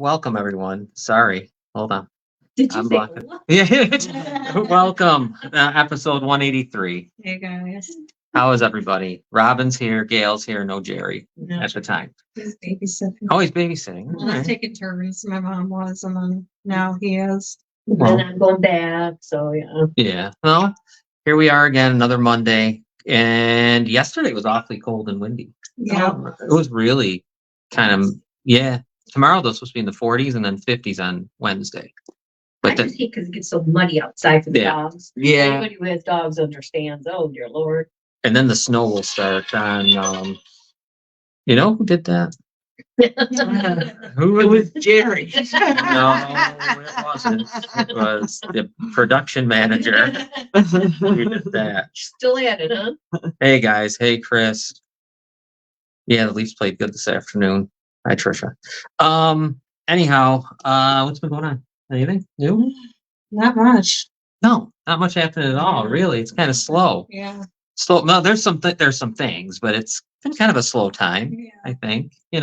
Welcome, everyone. Sorry. Hold on. Did you I'm say blocking. Yeah. Welcome. Episode 183. Hey guys. How is everybody? Robin's here. Gail's here. No Jerry No. at the time. He's babysitting. Oh, he's babysitting. Well, I'm taking turns. My mom was, and then now he is. Well- And I'm going back. So yeah. Yeah. Well, here we are again, another Monday. And yesterday was awfully cold and windy. Yeah. It was really kind of, yeah. Tomorrow, they're supposed to be in the 40s and then 50s on Wednesday. I But just hate because it gets so muddy outside for the Yeah. dogs. yeah. Anybody who has dogs understands. Oh dear Lord. And then the snow will start on, you know who did that? Who It was Jerry. No, it wasn't. It was the production manager who did that. Still at it, huh? Hey guys, hey Chris. Yeah, the Leafs played good this afternoon. Hi Trisha. Anyhow, what's been going on? Anything new? Not much. No, not much happening at all. Really, it's kind of slow. Yeah. Slow. No, there's some things, but it's been kind of a slow time. Yeah. I think. I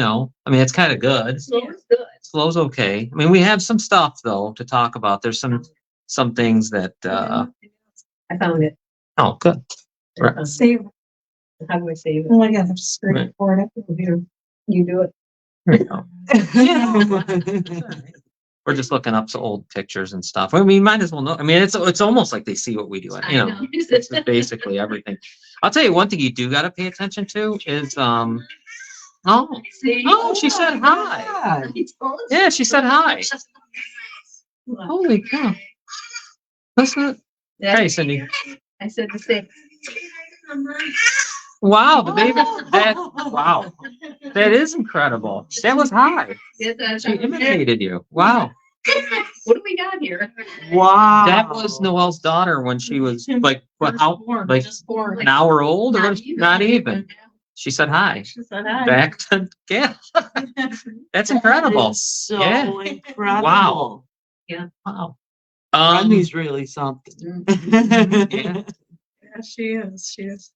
mean, it's kind of good. Slow is good. Slow's okay. I mean, we have some stuff though to talk about. There's some things that. I found it. Oh, good. Right. Save. How do I save it? Oh, I got to screen Right. record it. You do it. There you go. We're just looking up some old pictures and stuff. I mean, might as well know. I mean, it's almost like they see what we do. I know. It's basically everything. I'll tell you one thing you do got to pay attention to is oh See? she said hi. He told us. Yeah, she said hi. Holy cow! Listen. Hey, Cindy. I said the same. Wow, the baby. Wow, that is incredible. That was hi. She imitated you. Wow. What do we got here? Wow. That was Noelle's daughter when she was like like Just born. an hour old or not even. Yeah. She said hi. She said hi. Back to Gail. That's incredible. It's so Yeah. incredible. Wow. Yeah. Wow. Rodney's really something. Mm. Yeah. Yeah, she is. She is.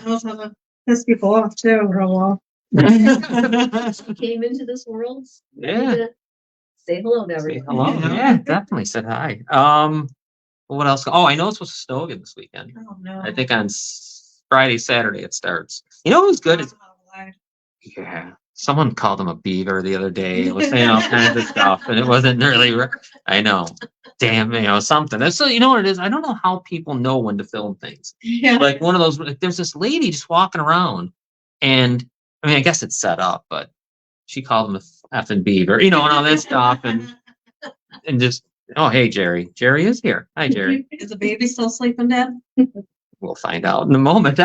knows how to piss people off too, real well. She came into this world. Yeah. Say hello to Say everyone. hello. Yeah, definitely said hi. What else? Oh, I know it's supposed to snow again this weekend. Oh no. I think on Friday, Saturday it starts. You know who's good? Is yeah. Someone called him a beaver the other day. It was saying all kinds of stuff, and it wasn't really. I know. Damn, something. That's so. You know what it is? I don't know how people know when to film things. Yeah. Like one of those. Like, there's this lady just walking around, and I mean, I guess it's set up, but she called him a effing beaver, and all that stuff, and just oh hey Jerry, Jerry is here. Hi Jerry. Is the baby still sleeping, Dad? We'll find out in a moment.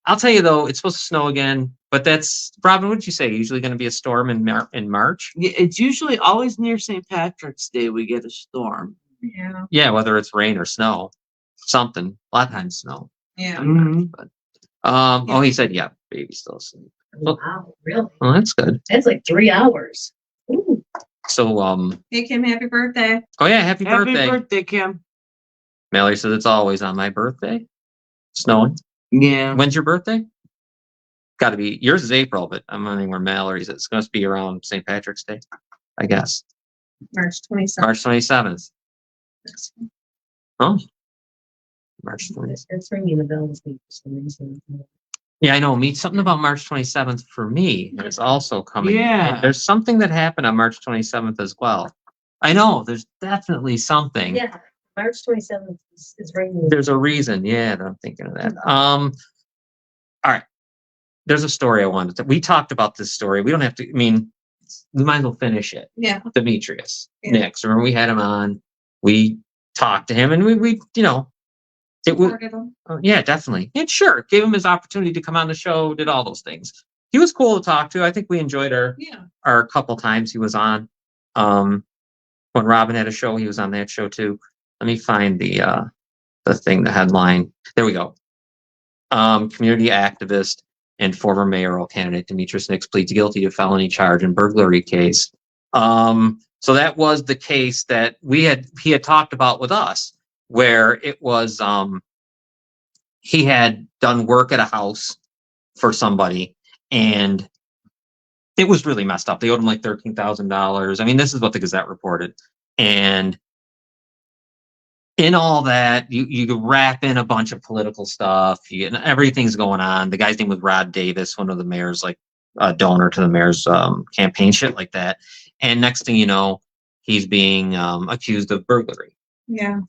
I'll tell you though, it's supposed to snow again, but that's Robin. What did you say? Usually going to be a storm in March. Yeah, it's usually always near St. Patrick's Day we get a storm. Yeah. Yeah, whether it's rain or snow, something. A lot of times snow. Yeah. Mhm. But oh, he said yeah, baby's still asleep. Wow, really? Well, that's good. That's like 3 hours. Ooh. So Hey Kim, happy birthday. oh yeah, happy birthday. Happy birthday, Kim. Mallory says it's always on my birthday. Snowing. Yeah. When's your birthday? Got to be yours is April, but I'm wondering where Mallory's. It's going to be around St. Patrick's Day, I guess. March 27th. March 27th. Oh, March 27th. It's ringing the bell with me for some reason. Yeah, I know. Something about March 27th for me is also coming. Yeah. And there's something that happened on March 27th as well. I know. There's definitely something. Yeah, March 27th is ringing. There's a reason. Yeah, that I'm thinking of that. All right. There's a story I wanted to. We talked about this story. We don't have to. I mean, we might as well finish it. Yeah. Demetrius Yeah. Nix. Remember, we had him on. We talked to him, and we it was. Supported them. Yeah, definitely. And sure, gave him his opportunity to come on the show, did all those things. He was cool to talk to. I think we enjoyed Yeah. our couple times he was on. When Robin had a show, he was on that show too. Let me find the thing, the headline. There we go. Community activist and former mayoral candidate Demetrius Nix pleads guilty to felony charge in burglary case. So that was the case that he had talked about with us, where it was he had done work at a house for somebody, and it was really messed up. They owed him like $13,000. I mean, this is what the Gazette reported. And in all that, you wrap in a bunch of political stuff. Everything's going on. The guy's name was Rod Davis, one of the mayor's like donor to the mayor's campaign, shit like that. And next thing you know, he's being accused of burglary. Yeah.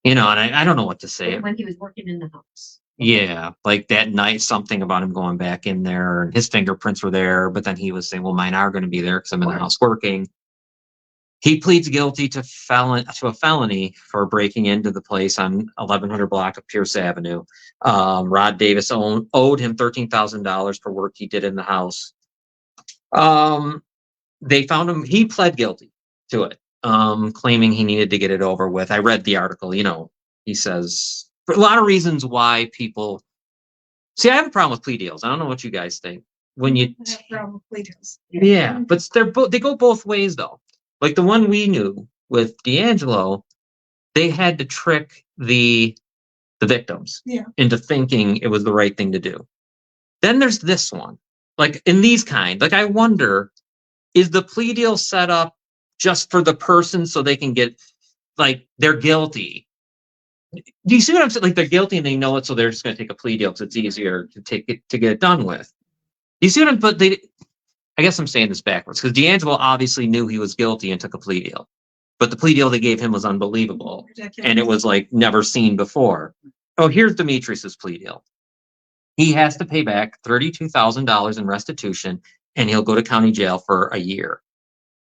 And I don't know what to say. When he was working in the house. Yeah, like that night, something about him going back in there, and his fingerprints were there. But then he was saying, "Well, mine are going to be there because I'm in the house working." He pleads guilty to a felony for breaking into the place on 1100 block of Pierce Avenue. Rod Davis owed him $13,000 for work he did in the house. They found him. He pled guilty to it, claiming he needed to get it over with. I read the article. He says for a lot of reasons why people see. I have a problem with plea deals. I don't know what you guys think. When you, I have problem with plea deals. yeah, but they go both ways though. Like the one we knew with D'Angelo, they had to trick the victims into thinking it was the right thing to do. Then there's this one, like in these kind. Like I wonder, is the plea deal set up just for the person so they can get like they're guilty? Do you see what I'm saying? Like they're guilty and they know it, so they're just going to take a plea deal because it's easier to get it done with. You see what I'm? But I guess I'm saying this backwards because D'Angelo obviously knew he was guilty and took a plea deal, but the plea deal they gave him was unbelievable Ridiculous. and it was like never seen before. Oh, here's Demetrius's plea deal. He has to pay back $32,000 in restitution and he'll go to county jail for a year.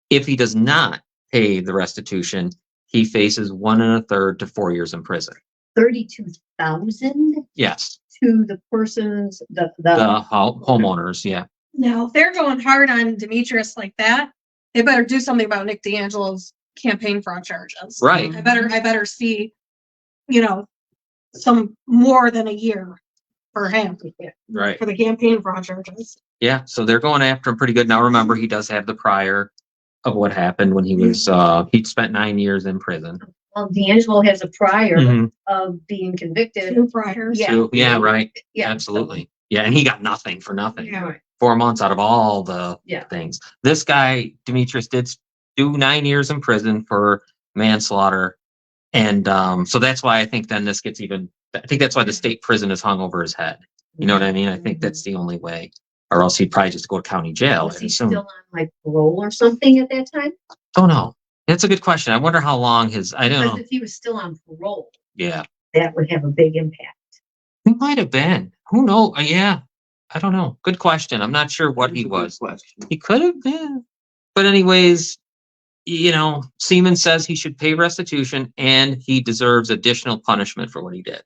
If he does not pay the restitution, he faces 1 1/3 to 4 years in prison. 32,000 Yes, to the person's the homeowners. Yeah, Now, if they're going hard on Demetrius like that, they better do something about Nick D'Angelo's campaign fraud charges. right. I better see, some more than a year for him Right. for the campaign fraud charges. Yeah, so they're going after him pretty good. Now remember, he does have the prior of what happened when he was he spent 9 years in prison. Well, D'Angelo has a prior Mhm. of being convicted. 2 priors. Yeah. So, yeah, right. Yeah. Absolutely. Yeah, and he got nothing for nothing. Yeah. 4 months out of all the Yeah. things. This guy, Demetrius, did do 9 years in prison for manslaughter. And so that's why I think then this gets I think that's why the state prison is hung over his head. You know what I mean? I think that's the only way. Or else he'd probably just go to county jail. Was I he assume. still on like parole or something at that time? Don't know. That's a good question. I wonder how long I don't Because know. if he was still on parole, Yeah. that would have a big impact. He might have been. Who knows? Yeah. I don't know. Good question. I'm not sure what he was. He could have been. But anyways, Seaman says he should pay restitution and he deserves additional punishment for what he did.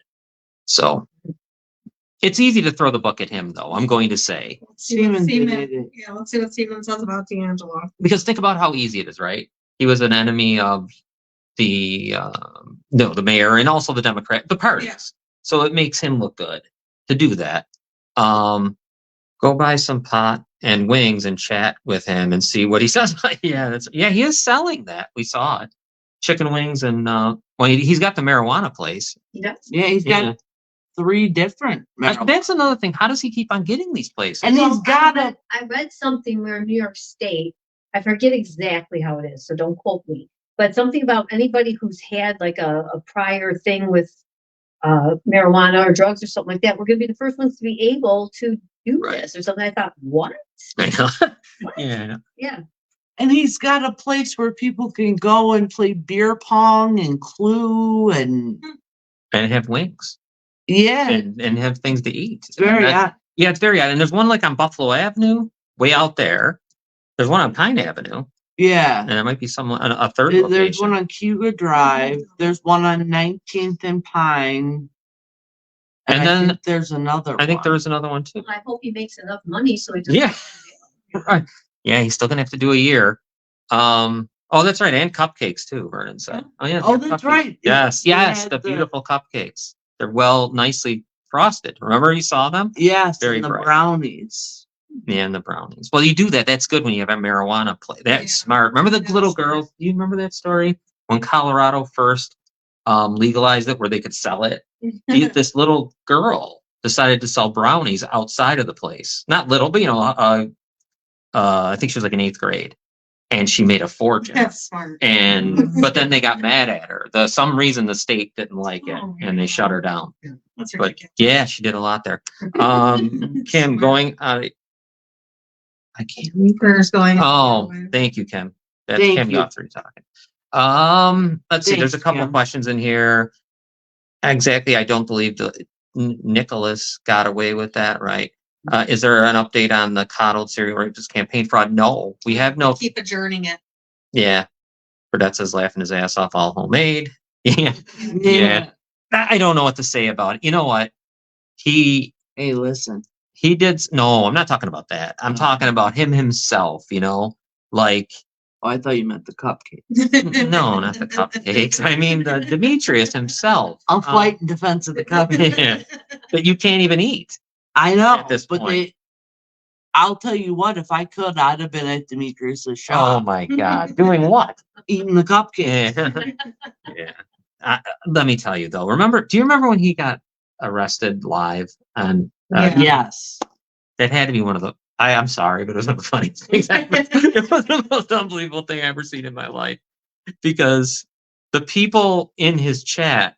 So it's easy to throw the book at him, though, I'm going to say. Let's see what Seaman did it. Yeah, let's see what Seaman says about D'Angelo. Because think about how easy it is, right? He was an enemy of the mayor and also the parties. Yeah. So it makes him look good to do that. Go buy some pot and wings and chat with him and see what he says. He is selling that. We saw it. Chicken wings and he's got the marijuana place. He does. Yeah, he's got Yeah. 3 different. That's another thing. How does he keep on getting these places? And he's Well, got it. I read something where New York State, I forget exactly how it is, so don't quote me, but something about anybody who's had like a prior thing with marijuana or drugs or something like that, we're going to be the first ones to be able to do Right. this or something. I thought, what? I know. What? Yeah. Yeah. And he's got a place where people can go and play beer pong and Clue and And have wings yeah, and have things to eat. it's very That's- Yeah, it's very odd. And there's one like on Buffalo Avenue, way out there. There's one on Pine Avenue, yeah. and there might be a third There's location. one on Cuba Drive. There's one on 19th and Pine. And I then think there's another I think one. there is another one too. I hope he makes enough money so he doesn't. Yeah. Right. Yeah, he's still gonna have to do a year. Oh, that's right, and cupcakes too, Vernon said. Oh yeah. Oh, they're that's cupcakes. right. Yes, They yes, had the beautiful cupcakes. They're nicely frosted. Remember you saw them? Yes, Very and the bright. brownies. Yeah, and the brownies. Well, you do that. That's good when you have a marijuana play. That's Yeah. smart. Remember the That's little smart. girl? Do you remember that story? When Colorado first legalized it where they could sell it? This little girl, decided to sell brownies outside of the place. Not little, but I think she was like in 8th grade, and she made a fortune. That's smart. But then they got mad at her. Some reason the state didn't like it, Oh, and they shut her down. That's But ridiculous. yeah, she did a lot there. Kim, going, I can't read. Prayers going. Oh, thank you, Kim. That's Thank Kim you. Guthrie talking. Let's see, there's a Thanks, couple Kim. of questions in here. Exactly, I don't believe Nicholas got away with that, right? Is there an update on the coddled serial rapist campaign fraud? No, we have no. Keep adjourning it. Yeah. Burdett says laughing his ass off, all homemade. Yeah. Yeah. I don't know what to say about it. You know what? He Hey, listen. did. No, I'm not talking about that. I'm talking about him himself, like, Oh, I thought you meant the cupcake. no, not the cupcakes. I mean, the Demetrius himself. I'll fight in defense of the cupcake. Yeah. That you can't even eat. I know, At this but point. I'll tell you what, if I could, I'd have been at Demetrius' Oh shop my God. Doing what? eating the cupcake. Yeah. Yeah. Let me tell you though. Do you remember when he got arrested live on? Yeah. Yes. That had to be one of the. I'm sorry, but it was one of the funniest things. It was the most unbelievable thing I've ever seen in my life, because the people in his chat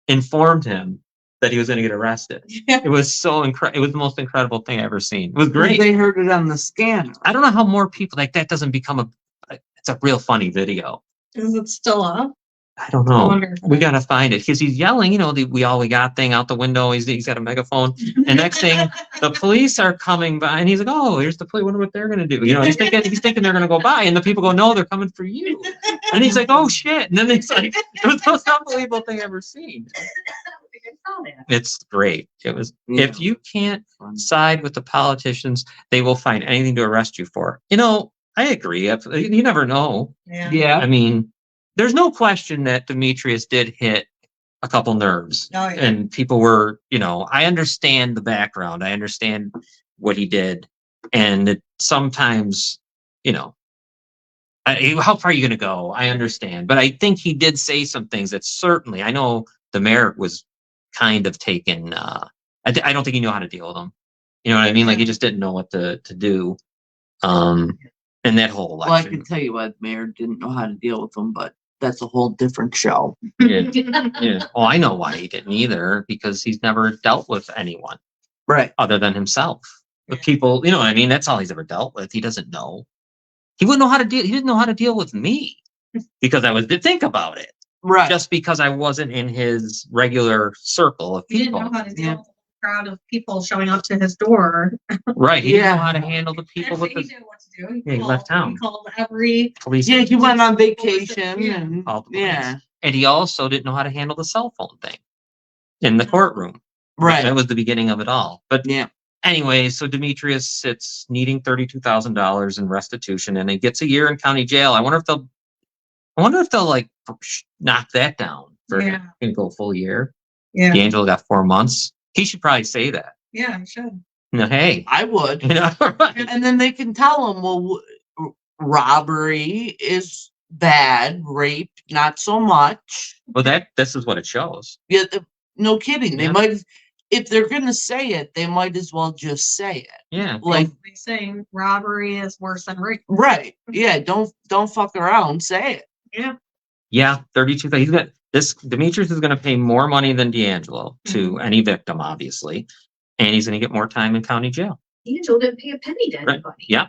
informed him that he was going to get arrested. It was so incredible. It was the most incredible thing I ever seen. It was great. They heard it on the scanner. I don't know how more people like that doesn't become it's a real funny video. Is it still up? I don't I know. wonder if We got to find it because he's yelling, the we all we got thing out the window. He's got a megaphone. And next thing, the police are coming by, and he's like, "Oh, here's the police. Wonder what they're gonna do." He's thinking they're gonna go by, and the people go, "No, they're coming for you." And he's like, "Oh shit!" And then it's like, it was the most unbelievable thing I've ever seen. I don't think I saw that. It's great. It was. Yeah. If you can't side with the politicians, they will find anything to arrest you for. I agree. You never know. Yeah. I mean, there's no question that Demetrius did hit a couple nerves. Oh, yeah. And people were, I understand the background. I understand what he did. And sometimes, how far are you going to go? I understand. But I think he did say some things that certainly, I know the mayor was kind of taken. I don't think he knew how to deal with them. You know what I mean? Like he just didn't know what to do. And that whole Well, I election. can tell you what, Mayor didn't know how to deal with them, but that's a whole different show. Yeah. Yeah. Oh, I know why he didn't either, because he's never dealt with anyone Right. other than himself. The people, what I mean? That's all he's ever dealt with. He doesn't know. He wouldn't know how to deal. He didn't know how to deal with me because I was to think about it. Right. Just because I wasn't in his regular circle of He didn't people. know how to deal with a crowd of people showing up to his door. Right. He didn't Yeah. know how to handle the people with He the didn't know what to do. Yeah, he left town. He called every. police. Yeah, he went on Yeah. vacation and Called the police. yeah. And he also didn't know how to handle the cell phone thing in the courtroom. That Right. was the beginning of it all. But Yeah. anyway, so Demetrius sits needing $32,000 in restitution, and he gets a year in county jail. I wonder if they'll like knock that down for him and go full year. Yeah. D'Angelo got 4 months. He should probably say that. Yeah, he should. Hey, I would. right. And then they can tell him, well, robbery is bad, rape not so much. Well, this is what it shows. Yeah, no kidding. They Yeah. might, if they're gonna say it, they might as well just say it. Yeah. Like, They saying robbery is worse than rape. right? Yeah, don't fuck around. Say it. Yeah. Yeah, 32. He's got this. Demetrius is going to pay more money than D'Angelo to any victim, obviously, and he's going to get more time in county jail. Angel didn't pay a penny to Right. anybody. Yeah,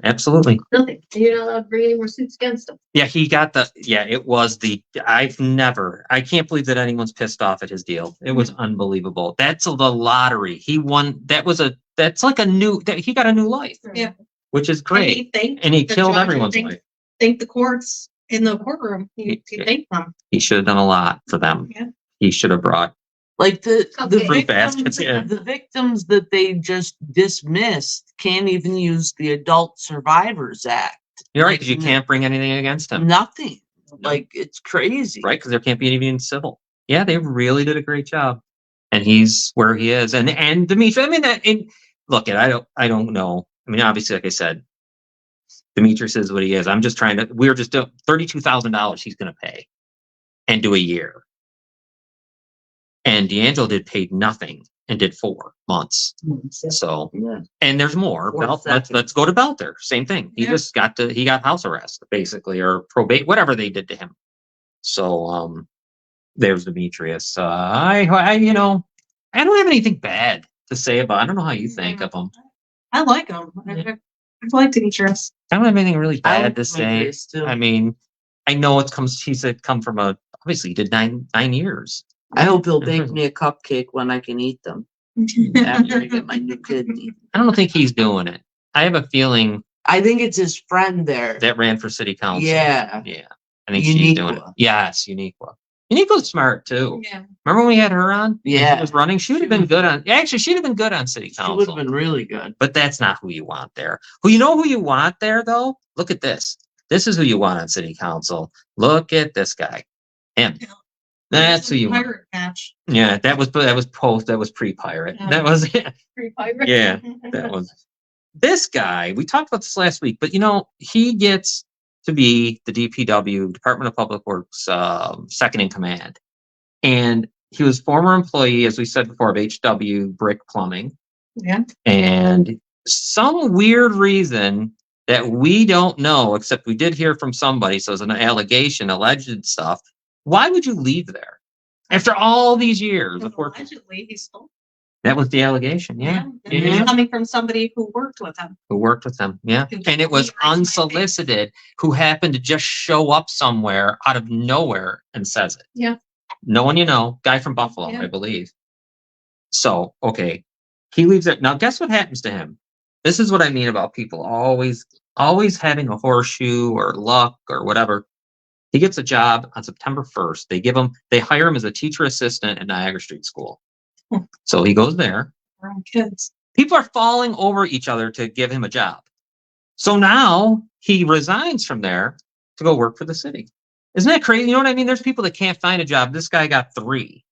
absolutely. Nothing. And you're not allowed to bring any more suits against him. Yeah, he got it was I can't believe that anyone's pissed off at his deal. It was unbelievable. That's the lottery. He won. That's like he got a new life, Yeah. which is And great. he thanked And he the killed judge and everyone's thanked- life. Thanked the courts in the courtroom. He thanked them. He should have done a lot for them. Yeah. He should have brought Like the Okay. Fruit victims, baskets, yeah. the victims that they just dismissed can't even use the Adult Survivors Act. You're right, Like, because you can't bring anything against him. Nothing. Like it's crazy. Right? Because there can't be anything civil. Yeah, they really did a great job, and he's where he is. And Demetrius, I mean, look, I don't know. I mean, obviously, like I said, Demetrius is what he is. I'm just trying to. We're just doing $32,000. He's going to pay, and do a year. And D'Angelo paid nothing and did 4 months. So, Yeah. and there's more. Or Let's second. go to Belter. Same thing. He Yeah. just he got house arrest basically, or probate, whatever they did to him. So, there's Demetrius. You know, I don't have anything bad to say about. I don't know how you think of him. I like him. Yeah. I'd like Demetrius. I don't have anything really I bad like to say. Demetrius, too. I mean, I know it comes. He said come from obviously he did 9 years. I hope he'll bake me a cupcake when I can eat them after I get my new kidney. I don't think he's doing it. I have a feeling I think it's his friend there. that ran for city council. Yeah. Yeah. I think she's doing it. Uniqua. Yes, Uniqua. Uniqua's smart too. Yeah. Remember when we had her on? When Yeah. She was running. She would have been good on, actually, she'd have been good on city She would council. have been really good. But that's not who you want there. Who you want there though? Look at this. This is who you want on city council. Look at this guy. Him. Yeah. That's who you want. Pirate match. Yeah, that was pre-pirate. Yeah. That was Free pirate. yeah, that was this guy. We talked about this last week, but he gets to be the DPW, Department of Public Works, second in command. And he was former employee, as we said before, of HW Brick Plumbing. Yeah. And some weird reason that we don't know, except we did hear from somebody, so it's an allegation, alleged stuff. Why would you leave there after all these years of work? Allegedly, he stole. That was the allegation, yeah. And it was coming from somebody who worked with him. Who worked with them, yeah. Who And it was he eyes my unsolicited, who happened to just show up somewhere out of nowhere and says it. Yeah. No one guy from Buffalo, Yeah. I believe. So, okay, he leaves it. Now, guess what happens to him? This is what I mean about people always having a horseshoe or luck or whatever. He gets a job on September 1st. They hire him as a teacher assistant at Niagara Street School. So he goes there. Around kids. People are falling over each other to give him a job. So now he resigns from there to go work for the city. Isn't that crazy? You know what I mean? There's people that can't find a job. This guy got 3.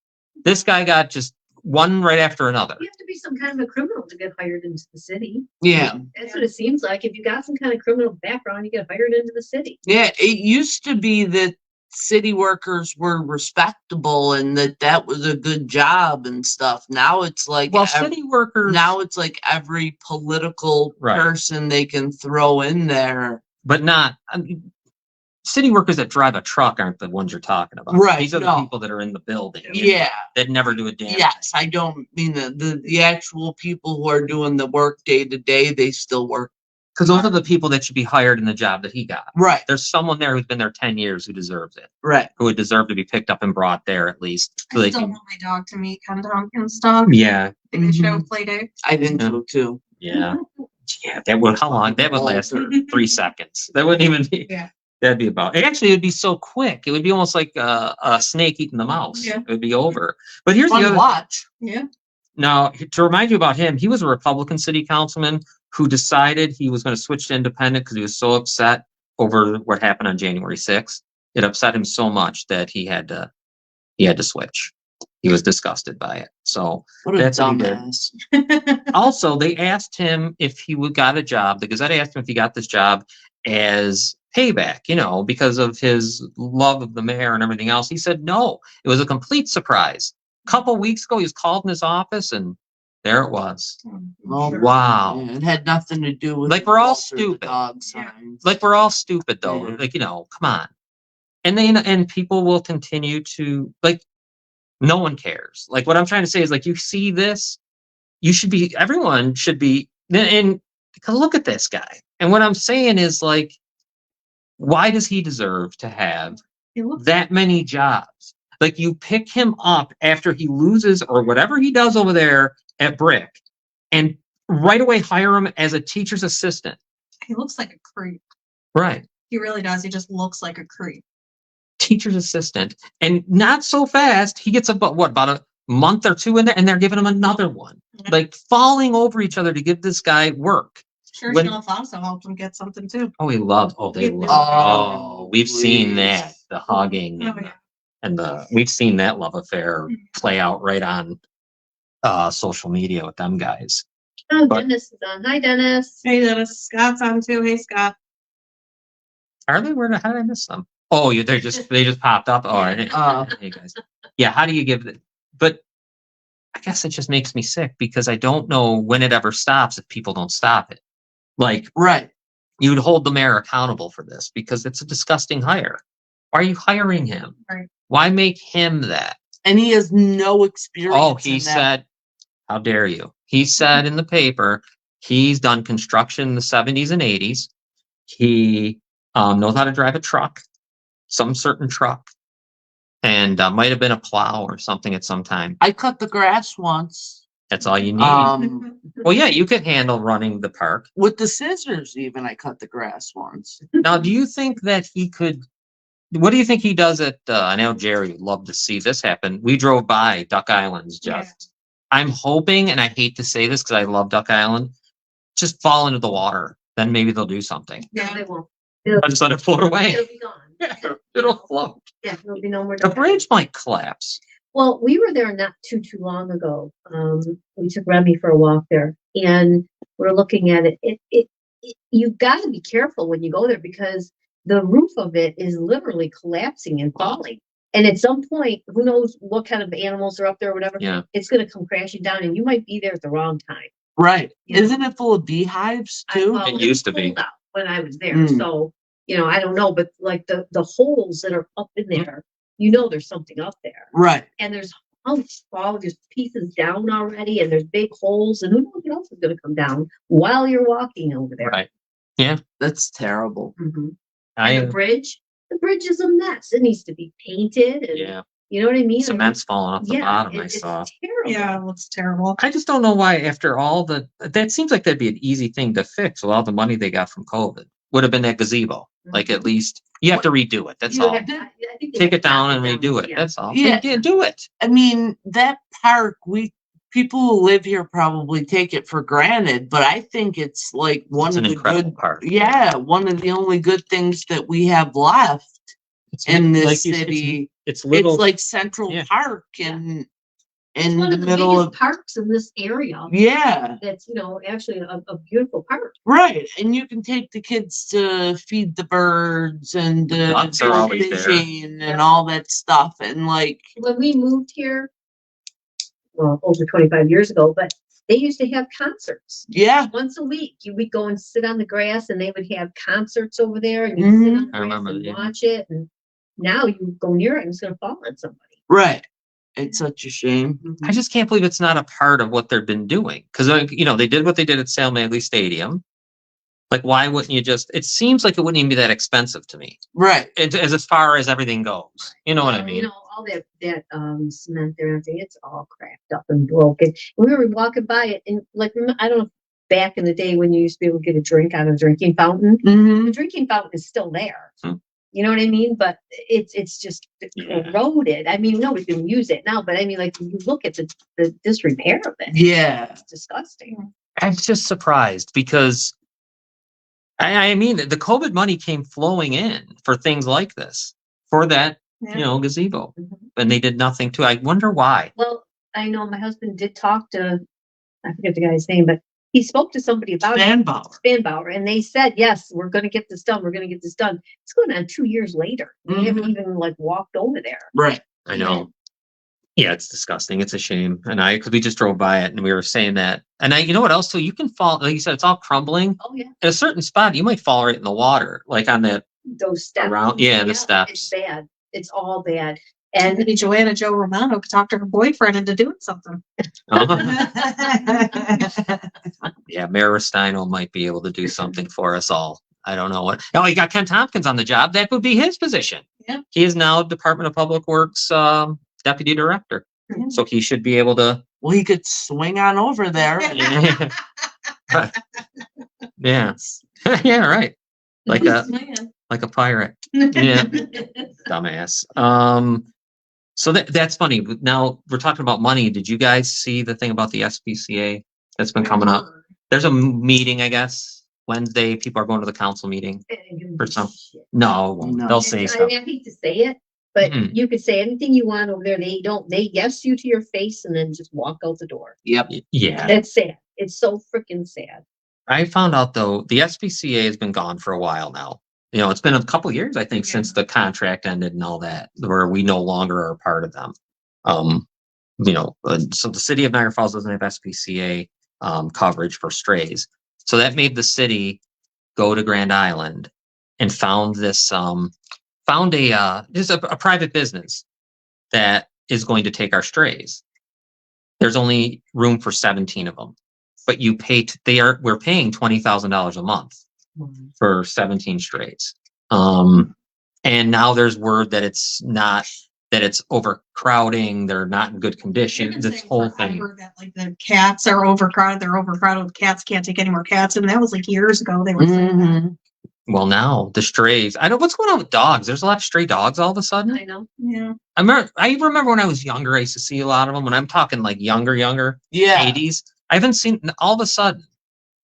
This guy got just one right after another. You have to be some kind of a criminal to get hired into the city. Yeah. That's what it seems like. If you got some kind of criminal background, you get hired into the city. Yeah. It used to be that city workers were respectable and that was a good job and stuff. Now it's like Well, city workers, now it's like every political Right. person they can throw in there. but not. City workers that drive a truck aren't the ones you're talking about. Right, These are the no. people that are in the building. Yeah. That never do a damn Yes. thing. I don't mean the actual people who are doing the work day to day, they still work. Because those are the people that should be hired in the job that he got. Right. There's someone there who's been there 10 years who deserves it. Right. Who would deserve to be picked up and brought there at least. So I they still can, want my dog to meet Ken Tompkins' dog. yeah. In the show Mhm. play day. I think Yeah. so too. Yeah. Yeah. That would, how long? That would last 3 seconds. That wouldn't even be. Yeah. That'd be about, actually, it would be so quick. It would be almost like a snake eating the mouse. Yeah. It would be over. But here's Fun the to other. watch. Yeah. Now, to remind you about him, he was a Republican city councilman who decided he was going to switch to independent because he was so upset over what happened on January 6th. It upset him so much that he had to switch. He was disgusted by it. So What a That's what he did. dumbass. also they asked him if he would got a job. The Gazette asked him if he got this job as payback, because of his love of the mayor and everything else. He said no. It was a complete surprise. A couple weeks ago, he was called in his office and there it was. Oh, Wow. Yeah, it had nothing to do with Like, we're all Walter the stupid. dog Yeah. signs. Like, we're all stupid though. Yeah. Like, come on. And people will continue to, like, no one cares. Like, what I'm trying to say is, like, you see this, everyone should be, and look at this guy. And what I'm saying is, like, why does he deserve to have He looks that many jobs? Like, you pick him up after he loses or whatever he does over there at Brick and right away hire him as a teacher's assistant. he looks like a creep. Right. He really does. He just looks like a creep. Teacher's assistant. And not so fast. He gets about a month or 2 in there and they're giving him another one. Yeah. Like, falling over each other to give this guy work. Sure, When- Chanel also helped him get something too. Oh, he loves, they He love. loves- Oh, we've seen please. that. The hugging. Oh, yeah. And we've seen that love affair play out right on social media with them guys. Oh, But- Dennis is on. Hi, Dennis. Hey, Dennis. Scott's on too. Hey, Scott. Are they? How did I miss them? Oh, they just popped up. Oh, hey guys. Yeah. How do you give it? But I guess it just makes me sick because I don't know when it ever stops if people don't stop it. Like, Right. you would hold the mayor accountable for this because it's a disgusting hire. Why are you hiring him? Right. Why make him that? And he has no experience. Oh, he in that. said, how dare you? He said in the paper, he's done construction in the 70s and 80s. He knows how to drive a truck, some certain truck, and might have been a plow or something at some time. I cut the grass once. That's all you need. Well, yeah, you could handle running the park. With the scissors, even I cut the grass once. Now, do you think that he could? What do you think he does at? I know Jerry would love to see this happen. We drove by Duck Island's just. I'm hoping, and I hate to say this because I love Duck Island, just fall into the water. Then maybe they'll do something. No, Yeah. they won't. I just let it float away. It'll be gone. Yeah, it'll float. Yeah, there'll be no more. The bridge might collapse. Well, we were there not too long ago. We took Remy for a walk there, and we're looking at it. You've got to be careful when you go there because the roof of it is literally collapsing and falling. And at some point, who knows what kind of animals are up there or whatever, Yeah. it's going to come crashing down, and you might be there at the wrong time. Right. Yeah. Isn't it full of beehives too? Well, It was used to be. cold out when I was there, Mm. so I don't know, but like the holes that are up in there, there's something up there. Right. And there's all just pieces down already, and there's big holes, and who knows what else is going to come down while you're walking over there. Right. That's terrible. Mhm. I And the bridge is a mess. It needs to be painted, and yeah. you know what I mean. Cement's falling off the Yeah, bottom. I it's saw. terrible. Yeah, it looks terrible. I just don't know why after all that seems like that'd be an easy thing to fix with all the money they got from COVID. Would have been that gazebo. Like at least you have to redo it. That's You all. have to- I think they Take have it to down knock and redo it. Yeah. That's all. Yeah. Yeah, do it. I mean, that park, people who live here probably take it for granted, but I think it's like one It's of an the incredible good, park. yeah, one of the only good things that we have left It's in like this you said, city. It's little. It's like Central Yeah. Park in It's in one the of the middle biggest of, parks in this area. yeah, That's actually a beautiful park. right. And you can take the kids to feed the birds and Ducks are go always there. fishing and all that stuff. And like, When we moved here, well, over 25 years ago, but they used to have concerts yeah, once a week. We'd go and sit on the grass, and they would have concerts over there, and you sit on the I grass remember and that. watch it. And now you go near it, and it's going to fall on somebody. right. It's such a shame. I just can't believe it's not a part of what they've been doing. Because they did what they did at Sale Madley Stadium. Like, why wouldn't you just? It seems like it wouldn't even be that expensive to me, Right. as far as everything goes. You know what I mean? All that cement there and everything, it's all cracked up and broken. We were walking by it, and I don't know, back in the day when you used to be able to get a drink out of a drinking fountain, Mm-hmm. the drinking fountain is still there. Hmm. You know what I mean? But it's just Yeah. corroded. I mean, nobody's gonna use it now, but I mean, like, you look at the disrepair of it. Yeah. It's disgusting. I'm just surprised because I mean the COVID money came flowing in for things like this, for that Yeah. gazebo, Mhm. and they did nothing to. I wonder why. Well, I know my husband did talk to, I forget the guy's name, but he spoke to somebody about it. Spanbauer. Spanbauer, and they said, yes, we're going to get this done. We're going to get this done. It's going on 2 years later. We haven't Mhm. even walked over there. Right. I know. Yeah, it's disgusting. It's a shame. And because we just drove by it and we were saying that. And you know what else? So you can fall, like you said, it's all crumbling. Oh yeah, At a certain spot, you might fall right in the water, like on that. those steps. Around- yeah, the It's steps. bad. It's all bad. And And maybe Joanna Joe Romano could talk to her boyfriend into doing something. Yeah, Mayor Rustino might be able to do something for us all. I don't know what. Oh, you got Ken Tompkins on the job. That would be his position. Yeah. He is now Department of Public Works Deputy Director. Yeah. So he should be able to. Well, he could swing on over there. Yeah. Yeah. Yeah, right. Like a pirate. Yeah. Dumbass. So that's funny. Now we're talking about money. Did you guys see the thing about the SPCA that's been coming up? There's a meeting, I guess, Wednesday. People are going to the council meeting. For some- No, it won't. No. They'll say I stuff. mean, I hate to say it, but Mhm. you could say anything you want over there. They yes you to your face and then just walk out the door. Yep. Yeah. That's sad. It's so freaking sad. I found out though, the SPCA has been gone for a while now. It's been a couple years, I think, Yeah. since the contract ended and all that, where we no longer are a part of them. so the city of Niagara Falls doesn't have SPCA coverage for strays. So that made the city go to Grand Island and found just a private business that is going to take our strays. There's only room for 17 of them, but we're paying $20,000 a month for 17 strays. And now there's word that it's overcrowding. They're not in good condition. This whole thing. That, like, the cats are overcrowded. They're overcrowded. The cats can't take any more cats. And that was like years ago. They were saying that. Well, now the strays. I know what's going on with dogs. There's a lot of stray dogs all of a sudden. I know. Yeah. I remember when I was younger, I used to see a lot of them. When I'm talking like younger, Yeah. 80s, I haven't seen all of a sudden.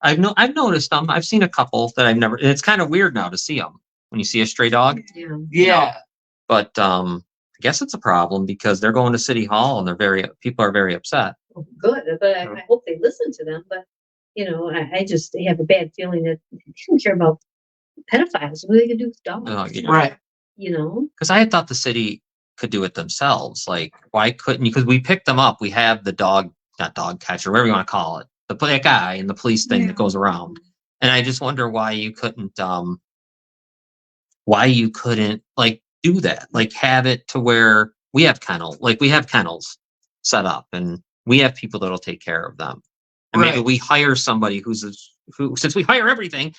I've noticed them. I've seen a couple that I've never. It's kind of weird now to see them when you see a stray dog. Yeah. Yeah. But I guess it's a problem because they're going to City Hall and people are very upset. Well, good, but I hope they listen to them. But I just have a bad feeling that they don't care about pedophiles. What are they gonna do with dogs? Right. Because I had thought the city could do it themselves. Like, why couldn't you? Because we picked them up. We have the not dog catcher, whatever you want to call it, that guy and the police thing that goes around. And I just wonder why you couldn't like do that, like have it to where we have kennels set up and we have people that'll take care of them. And maybe we hire somebody who, since we hire everything,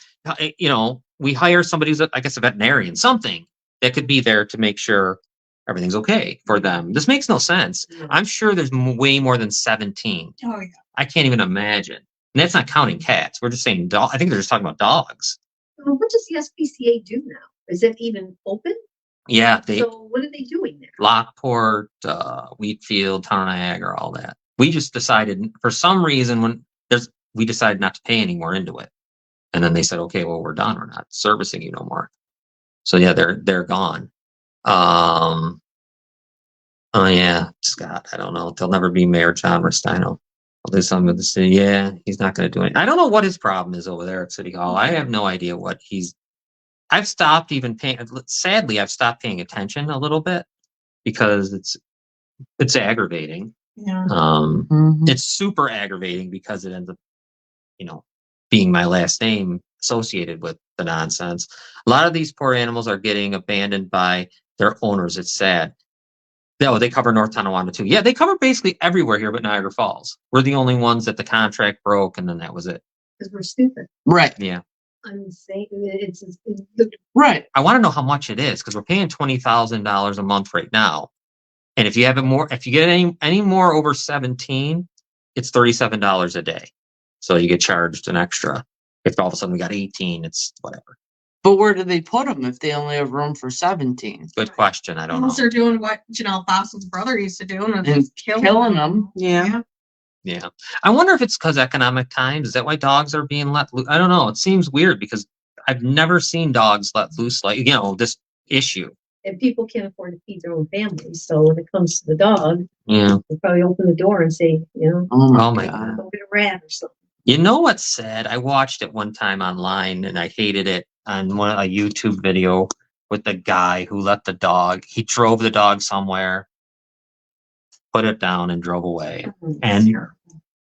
we hire somebody who's, I guess, a veterinarian, something that could be there to make sure everything's okay for them. This makes no sense. I'm sure there's way more than 17. Oh, yeah. I can't even imagine. And that's not counting cats. We're just saying I think they're just talking about dogs. Well, what does the SPCA do now? Is it even open? Yeah, So what are they doing there? Lockport, Wheatfield, Town of Niagara, all that. We just decided for some reason we decided not to pay any more into it. And then they said, okay, well, we're done. We're not servicing you no more. So yeah, they're gone. Oh yeah, Scott, I don't know. There'll never be Mayor John Restaino. I'll do something with the city. Yeah, he's not going to do it. I don't know what his problem is over there at City Hall. I have no idea what I've stopped even paying. Sadly, I've stopped paying attention a little bit because it's aggravating. Yeah. It's super aggravating because it ends up, being my last name associated with the nonsense. A lot of these poor animals are getting abandoned by their owners. It's sad. No, they cover North Tonawanda too. Yeah, they cover basically everywhere here but Niagara Falls. We're the only ones that the contract broke, and then that was it. Because we're stupid. Right. Yeah. I'm saying it's Right. I want to know how much it is because we're paying $20,000 a month right now. And if you get any more over 17, it's $37 a day. So you get charged an extra. If all of a sudden we got 18, it's whatever. But where do they put them if they only have room for 17? Good question. I don't know. Unless they're doing what Janelle Fossill's brother used to do and And just killing them. Yeah. Yeah. I wonder if it's because economic times. Is that why dogs are being let loose? I don't know. It seems weird because I've never seen dogs let loose like, this issue. and people can't afford to feed their own families. So when it comes to the dog, Yeah. they probably open the door and say, Oh my God. go get a rat or something. You know what's sad? I watched it one time online and I hated it on a YouTube video with the guy who let the dog, he drove the dog somewhere, put it down and drove away. And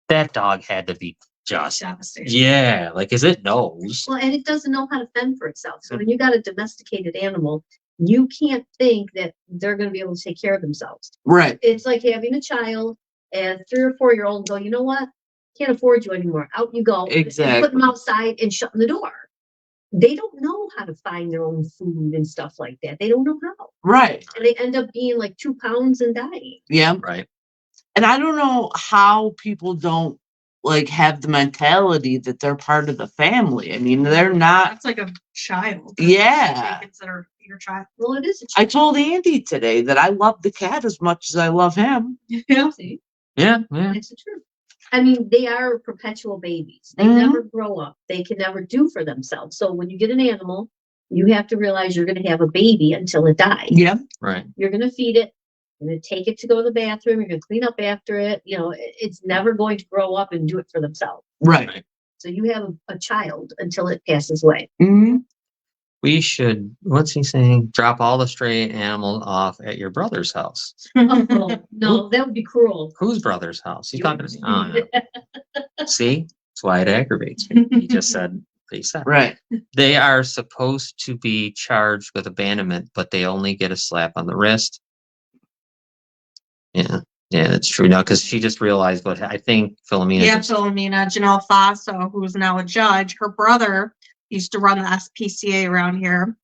that dog had to be just, Devastation. yeah, like, is it knows? Well, and it doesn't know how to fend for itself. So when you got a domesticated animal, you can't think that they're going to be able to take care of themselves. Right. It's like having a child and 3 or 4 year old go, you know what? Can't afford you anymore. Out you go. Exactly. And put them outside and shutting the door. They don't know how to find their own food and stuff like that. They don't know how. Right. And they end up being like 2 pounds and dying. Yeah. Right. And I don't know how people don't have the mentality that they're part of the family. I mean, they're not. That's like a child. Yeah. They consider your child. Well, it is a I child. told Andy today that I love the cat as much as I love him. Yeah. See? Yeah. Yeah. It's the truth. I mean, they are perpetual babies. They Mhm. never grow up. They can never do for themselves. So when you get an animal, you have to realize you're going to have a baby until it dies. Yeah. Right. You're going to feed it. You're going to take it to go to the bathroom. You're going to clean up after it. It's never going to grow up and do it for themselves. Right. So you have a child until it passes away. hmm we should, what's he saying? Drop all the stray animals off at your brother's house. Oh, no, that would be cruel. Whose brother's house? He's talking to, oh, no. See, that's why it aggravates me. He just said, what he said. Right. They are supposed to be charged with abandonment, but they only get a slap on the wrist. Yeah, yeah, that's true. Now, because she just realized what I think Philomena. Yeah, just- Philomena, Janelle Faso, who's now a judge, her brother used to run the SPCA around here.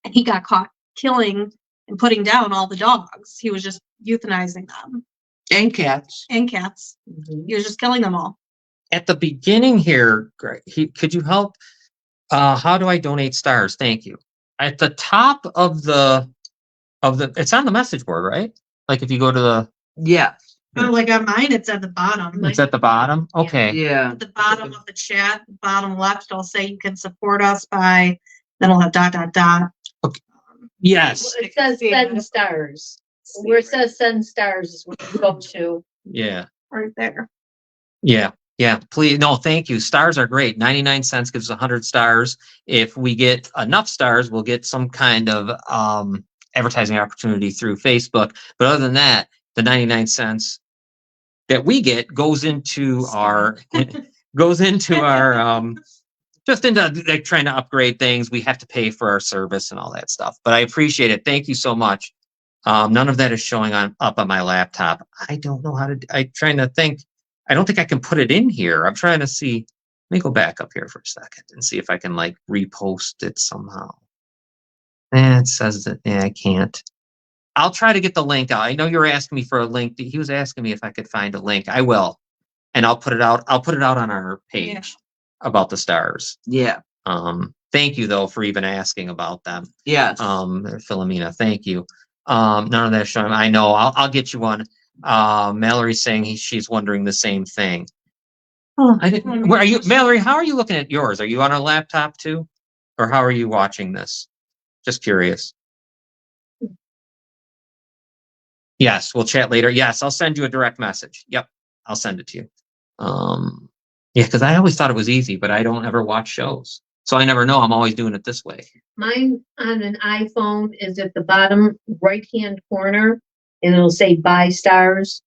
And he got caught killing and putting down all the dogs. He was just euthanizing them And cats. and cats. Mhm. He was just killing them all. At the beginning here, Greg, could you help? How do I donate stars? Thank you. At the top of the, it's on the message board, right? Like if you go to the, Yeah. Oh, like on mine, it's at the bottom. it's at the bottom. Okay. Yeah. At the bottom of the chat, bottom left, it'll say you can support us by, then it'll have dot, dot, dot. Yes. It says send stars. Where it says send stars is where you go to. Yeah. Right there. Yeah. Yeah. Please. No, thank you. Stars are great. 99 cents gives 100 stars. If we get enough stars, we'll get some kind of advertising opportunity through Facebook. But other than that, the 99 cents that we get goes into our just into like trying to upgrade things. We have to pay for our service and all that stuff. But I appreciate it. Thank you so much. None of that is showing up on my laptop. I don't know how to. I'm trying to think. I don't think I can put it in here. I'm trying to see. Let me go back up here for a second and see if I can like repost it somehow. It says that I can't. I'll try to get the link out. I know you were asking me for a link. He was asking me if I could find a link. I will, and I'll put it out. I'll put it out on our page about the stars. Yeah. Thank you though for even asking about them. Yes. Philomena, thank you. None of that showing. I know. I'll get you one. Mallory's saying she's wondering the same thing. Oh, I didn't. Where are you, Mallory? How are you looking at yours? Are you on a laptop too, or how are you watching this? Just curious. Yes, we'll chat later. Yes, I'll send you a direct message. Yep, I'll send it to you. Yeah, because I always thought it was easy, but I don't ever watch shows, so I never know. I'm always doing it this way. Mine on an iPhone is at the bottom right-hand corner, and it'll say buy stars.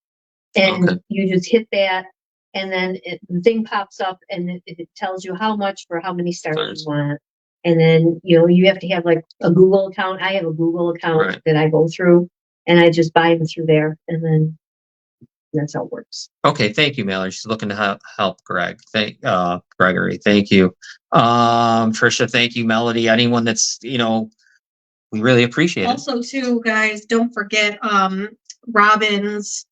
And Okay. you just hit that, and then the thing pops up, and it tells you how much for how many stars Stars. you want. And then, you have to have like a Google account. I have a Google account Right. that I go through, and I just buy them through there, and then that's how it works. Okay, thank you, Mallory. She's looking to help Greg. Gregory. Thank you. Trisha, thank you, Melody. Anyone that's, we really appreciate it. Also, too, guys, don't forget Robin's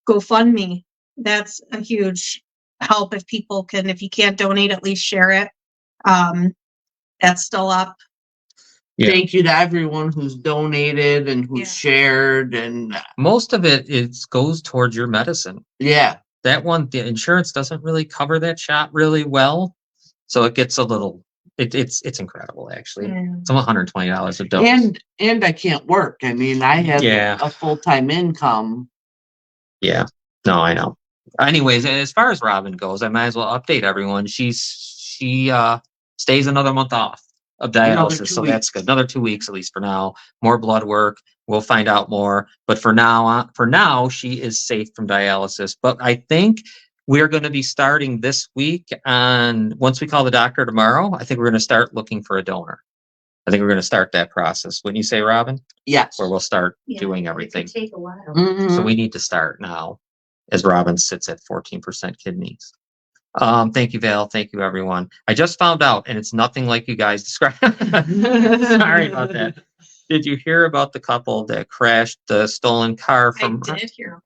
GoFundMe. That's a huge help if people can. If you can't donate, at least share it. That's still up. Yeah. Thank you to everyone who's donated and who's Yeah. shared and Most of it goes towards your medicine. yeah. That one, the insurance doesn't really cover that shot really well. So it gets a little, it's incredible actually. It's $120 a dose. And I can't work. I mean, I have Yeah. a full-time income. Yeah, no, I know. Anyways, as far as Robin goes, I might as well update everyone. She stays another month off of Another dialysis, 2 so that's good. Another 2 weeks, at least for now. More blood work. We'll find out more. But for now, she is safe from dialysis. But I think we're going to be starting this week once we call the doctor tomorrow, I think we're going to start looking for a donor. I think we're going to start that process. Wouldn't you say, Robin? Yes. Where we'll start Yeah, doing It everything. could take a while. Mhm. So we need to start now as Robin sits at 14% kidneys. Thank you, Val. Thank you, everyone. I just found out, and it's nothing like you guys described. Sorry about that. Did you hear about the couple that crashed the stolen car I from? did hear.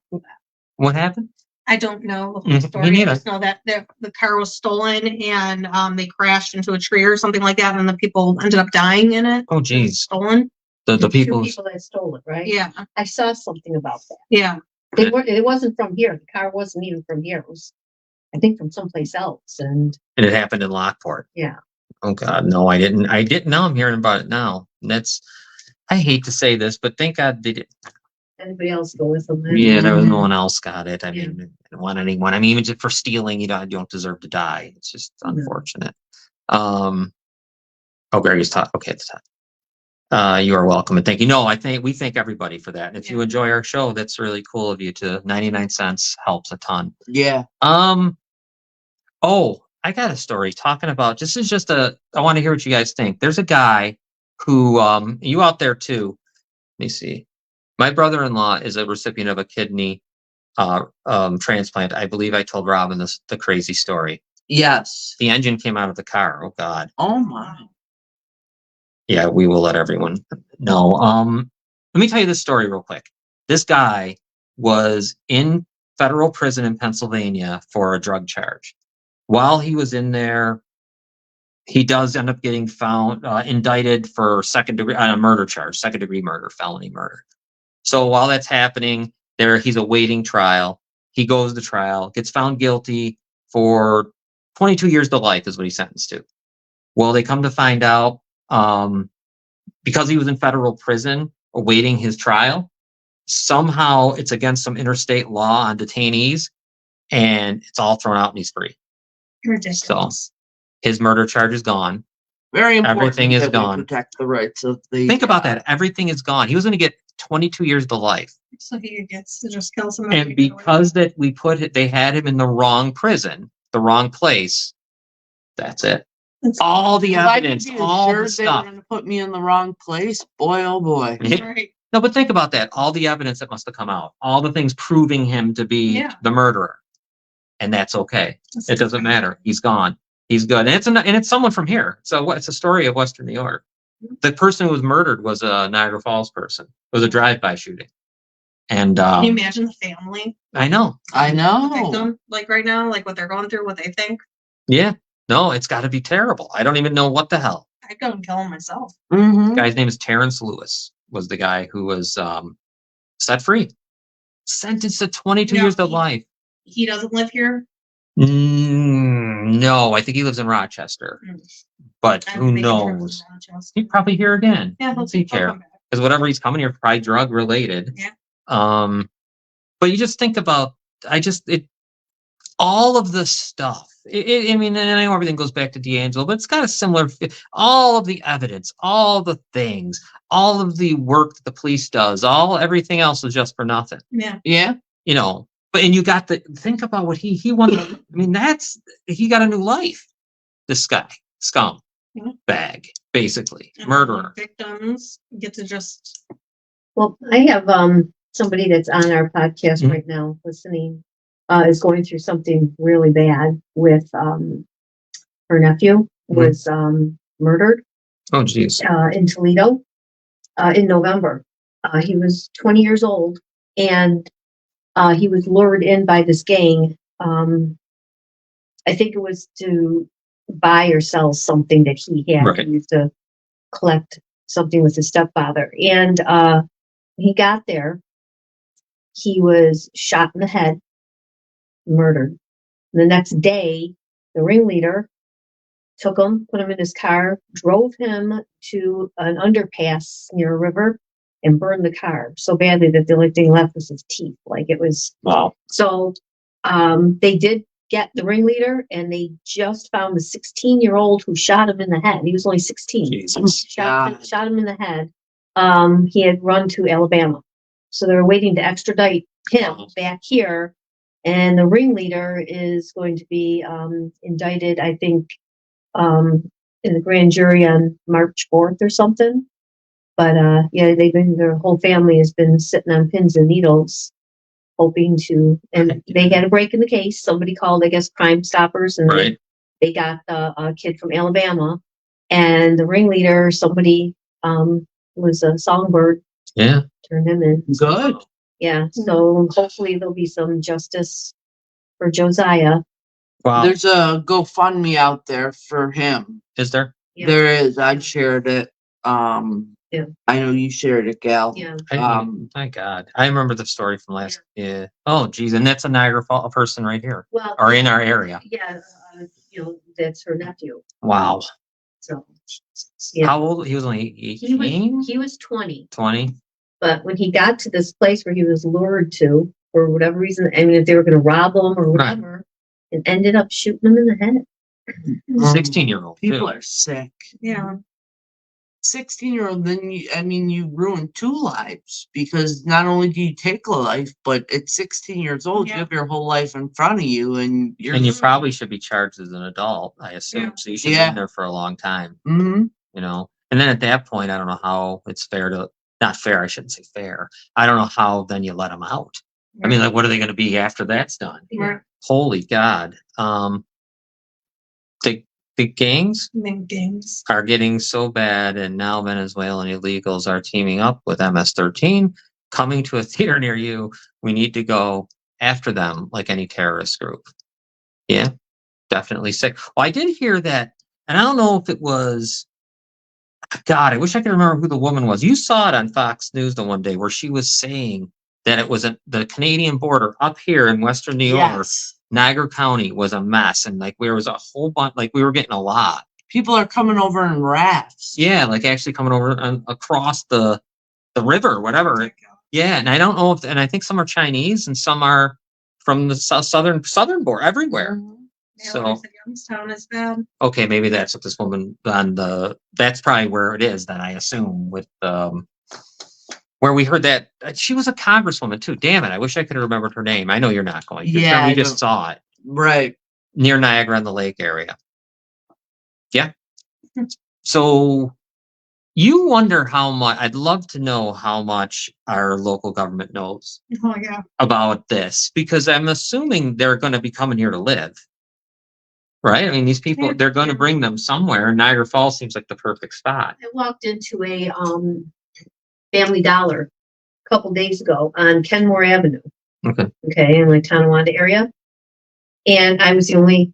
What happened? I don't know the Me whole story. I neither. just know that the car was stolen and they crashed into a tree or something like that, and the people ended up dying in it. Oh, geez. Stolen. The Two people. people that stole it, right? Yeah. I saw something about that. Yeah. It wasn't from here. The car wasn't even from here. It was, I think, from someplace else. And And it happened in Lockport. yeah, Oh God, no, I didn't. Now I'm hearing about it now. I hate to say this, but thank God they did. anybody else go with them? Yeah, there was no Mhm. one else got it. I Yeah. mean, I don't want anyone. I mean, even just for stealing, you don't deserve to die. It's just No. unfortunate. Oh, Greg is talking. Okay, at the top. You are welcome and thank you. No, we thank everybody for that. And if you Yeah. enjoy our show, that's really cool of you to 99 cents helps a ton. Yeah. Oh, I got a story talking about, I want to hear what you guys think. There's a guy who, you out there too. Let me see. My brother-in-law is a recipient of a kidney, transplant. I believe I told Robin the crazy story. Yes. The engine came out of the car. Oh God. Oh my. Yeah, we will let everyone know. Let me tell you this story real quick. This guy was in federal prison in Pennsylvania for a drug charge. While he was in there, he does end up getting found, indicted for second degree murder, felony murder. So while that's happening, he's awaiting trial. He goes to trial, gets found guilty for 22 years to life is what he's sentenced to. Well, they come to find out, because he was in federal prison awaiting his trial, somehow it's against some interstate law on detainees, and it's all thrown out and he's free. Ridiculous. His murder charge is gone. Very important. Everything is that we gone. Protect the rights of the. Think about that. Everything is gone. He was going to get 22 years to life. So he gets to just kill somebody. And because they had him in the wrong prison, the wrong place, that's it. That's All the If I could evidence, be all the assured they were stuff. gonna put me in the wrong place. Boy, oh boy. right. No, but think about that. All the evidence that must have come out, all the things proving him to be Yeah. the murderer. And that's okay. That's It doesn't matter. He's gone. He's good. And it's someone from here. So it's a story of Western New York. The person who was murdered was a Niagara Falls person. It was a drive-by shooting. And Can you imagine the family? I know. I The know. victim, like right now, like what they're going through, what they think. Yeah. No, it's got to be terrible. I don't even know what the hell. I'd go and kill him myself. Mm-hmm. Guy's name is Terrence Lewis. Was the guy who was set free, sentenced to 22 No, years to he- life. He doesn't live here. No, I think he lives in Rochester, Mm. but I who would make a trip to knows? Rochester. He's probably here again. Yeah, What's he he'll care? come back. Because whatever he's coming here, probably drug related. Yeah. But you just think about, all of the stuff. I mean, and I know everything goes back to D'Angelo, but it's got a similar, all of the evidence, all the things, all of the work that the police does, everything else is just for nothing, Yeah. Yeah. and you got think about what he won. I mean, he got a new life. This guy, scum, Yeah. bag, basically, And murderer. Victims get to just. Well, I have somebody that's on our podcast Mhm. right now listening, is going through something really bad with her nephew was murdered Oh, geez. in Toledo in November. He was 20 years old and he was lured in by this gang. I think it was to buy or sell something that he had. Right. He used to collect something with his stepfather. And he got there. He was shot in the head, murdered. The next day, the ringleader took him, put him in his car, drove him to an underpass near a river, and burned the car so badly that the only thing left was his teeth. Like it was. Wow. So they did get the ringleader, and they just found the 16-year-old who shot him in the head. He was only 16. Jesus. Shot him in the head. He had run to Alabama. So they were waiting to extradite him back here. And the ringleader is going to be indicted, I think, in the grand jury on March 4th or something. But yeah, their whole family has been sitting on pins and needles, hoping to, and they had a break in the case. Somebody called, I guess, Crime Stoppers, and Right. they got the kid from Alabama, and the ringleader, somebody was a songbird, Yeah. turned him in. Good. Yeah, so hopefully there'll be some justice for Josiah. Wow. There's a GoFundMe out there for him. Is there? Yeah. There is. I shared it. Yeah. I know you shared it, Gal. Yeah, My God. I remember the story from last. Yeah. Oh, geez. And that's a Niagara Falls person right here, well, or in our area. yeah, that's her nephew. Wow. So yeah, How old? He was only he 18, was 20, 20. but when he got to this place where he was lured to, for whatever reason, I mean, if they were going to rob him or Right. whatever, and ended up shooting him in the head. 16-year-old. People are sick. Yeah. 16-year-old, then you ruin 2 lives, because not only do you take a life, but at 16 years old, you Yeah. have your whole life in front of you, and you're. And you probably should be charged as an adult, I assume. Yeah. So you should be Yeah. in there for a long time, Mhm. you know? And then at that point, I don't know how it's fair to, not fair, I shouldn't say fair. I don't know how then you let them out. I mean, like, what are they gonna be after that's done? Right. Holy God. The gangs Main games. are getting so bad, and now Venezuelan illegals are teaming up with MS-13, coming to a theater near you. We need to go after them like any terrorist group. Yeah, definitely sick. Well, I did hear that, and I don't know if it was, God, I wish I could remember who the woman was. You saw it on Fox News the one day where she was saying that it was the Canadian border up here in Western New York. Yes. Niagara County was a mess, and like there was a whole bunch, like we were getting a lot. People are coming over in rafts. Yeah, like actually coming over across the river, whatever. Yeah, and I don't know if, and I think some are Chinese and some are from the southern border, everywhere. So Youngstown is bad. okay, maybe that's what this woman on that's probably where it is. Then I assume with where we heard that she was a congresswoman too. Damn it, I wish I could have remembered her name. I know you're not going to. Yeah, we I just don't- saw it Right. near Niagara on the Lake area. Yeah. So you wonder how much, I'd love to know how much our local government knows Oh, yeah. about this, because I'm assuming they're going to be coming here to live. Right? I mean, these people, Yeah. they're going to bring them somewhere, and Niagara Falls seems like the perfect spot. I walked into a Family Dollar a couple days ago on Kenmore Avenue. Okay. Okay, in like Tonawanda area. And I was the only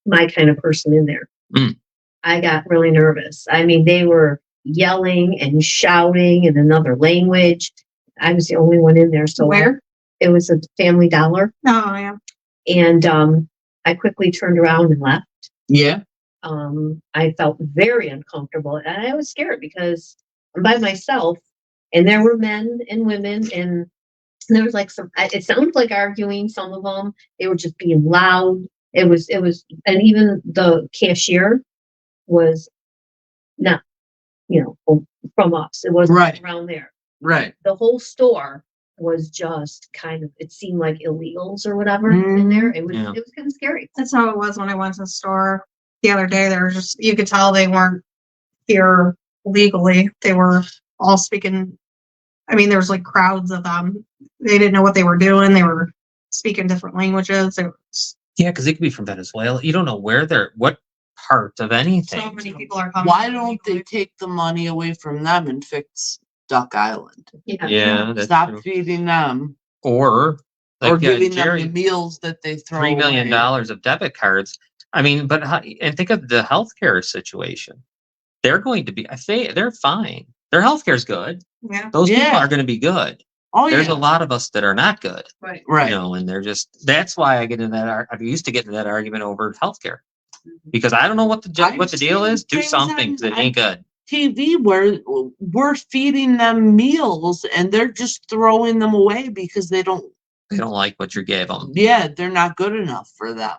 my kind of person in there. Mm. I got really nervous. I mean, they were yelling and shouting in another language. I was the only one in there. So Where? it was a Family Dollar. Oh, yeah. And I quickly turned around and left. Yeah. I felt very uncomfortable, and I was scared because I'm by myself, and there were men and women, and there was like it sounded like arguing. Some of them, they were just being loud. It was, and even the cashier was not, from us. It wasn't Right. around there. Right. The whole store was just kind of, it seemed like illegals or whatever in there. It was, Yeah. it was kind of scary. That's how it was when I went to the store the other day. They were just, you could tell they weren't here legally. They were all speaking. I mean, there was like crowds of them. They didn't know what they were doing. They were speaking different languages. It was, Yeah, because they could be from Venezuela. You don't know what part of anything. so many people are coming. Why don't they take the money away from them and fix Duck Island? Yeah, that's Stop true. feeding them, Or like or giving Jerry, them the meals that they throw $3 million away. of debit cards. I mean, but and think of the healthcare situation. They're going to be, I say, they're fine. Their healthcare's good. Yeah. Those people Yeah. are going to be good. Oh There's yeah. a lot of us that are not good, Right. Right. you know, and they're just, that's why I get in that, I used to get in that argument over healthcare, because I don't know what the I've deal seen is. Do things something, on- 'cause it ain't good. TV where we're feeding them meals and they're just throwing them away because they don't. They don't like what you gave them. Yeah, they're not good enough for them.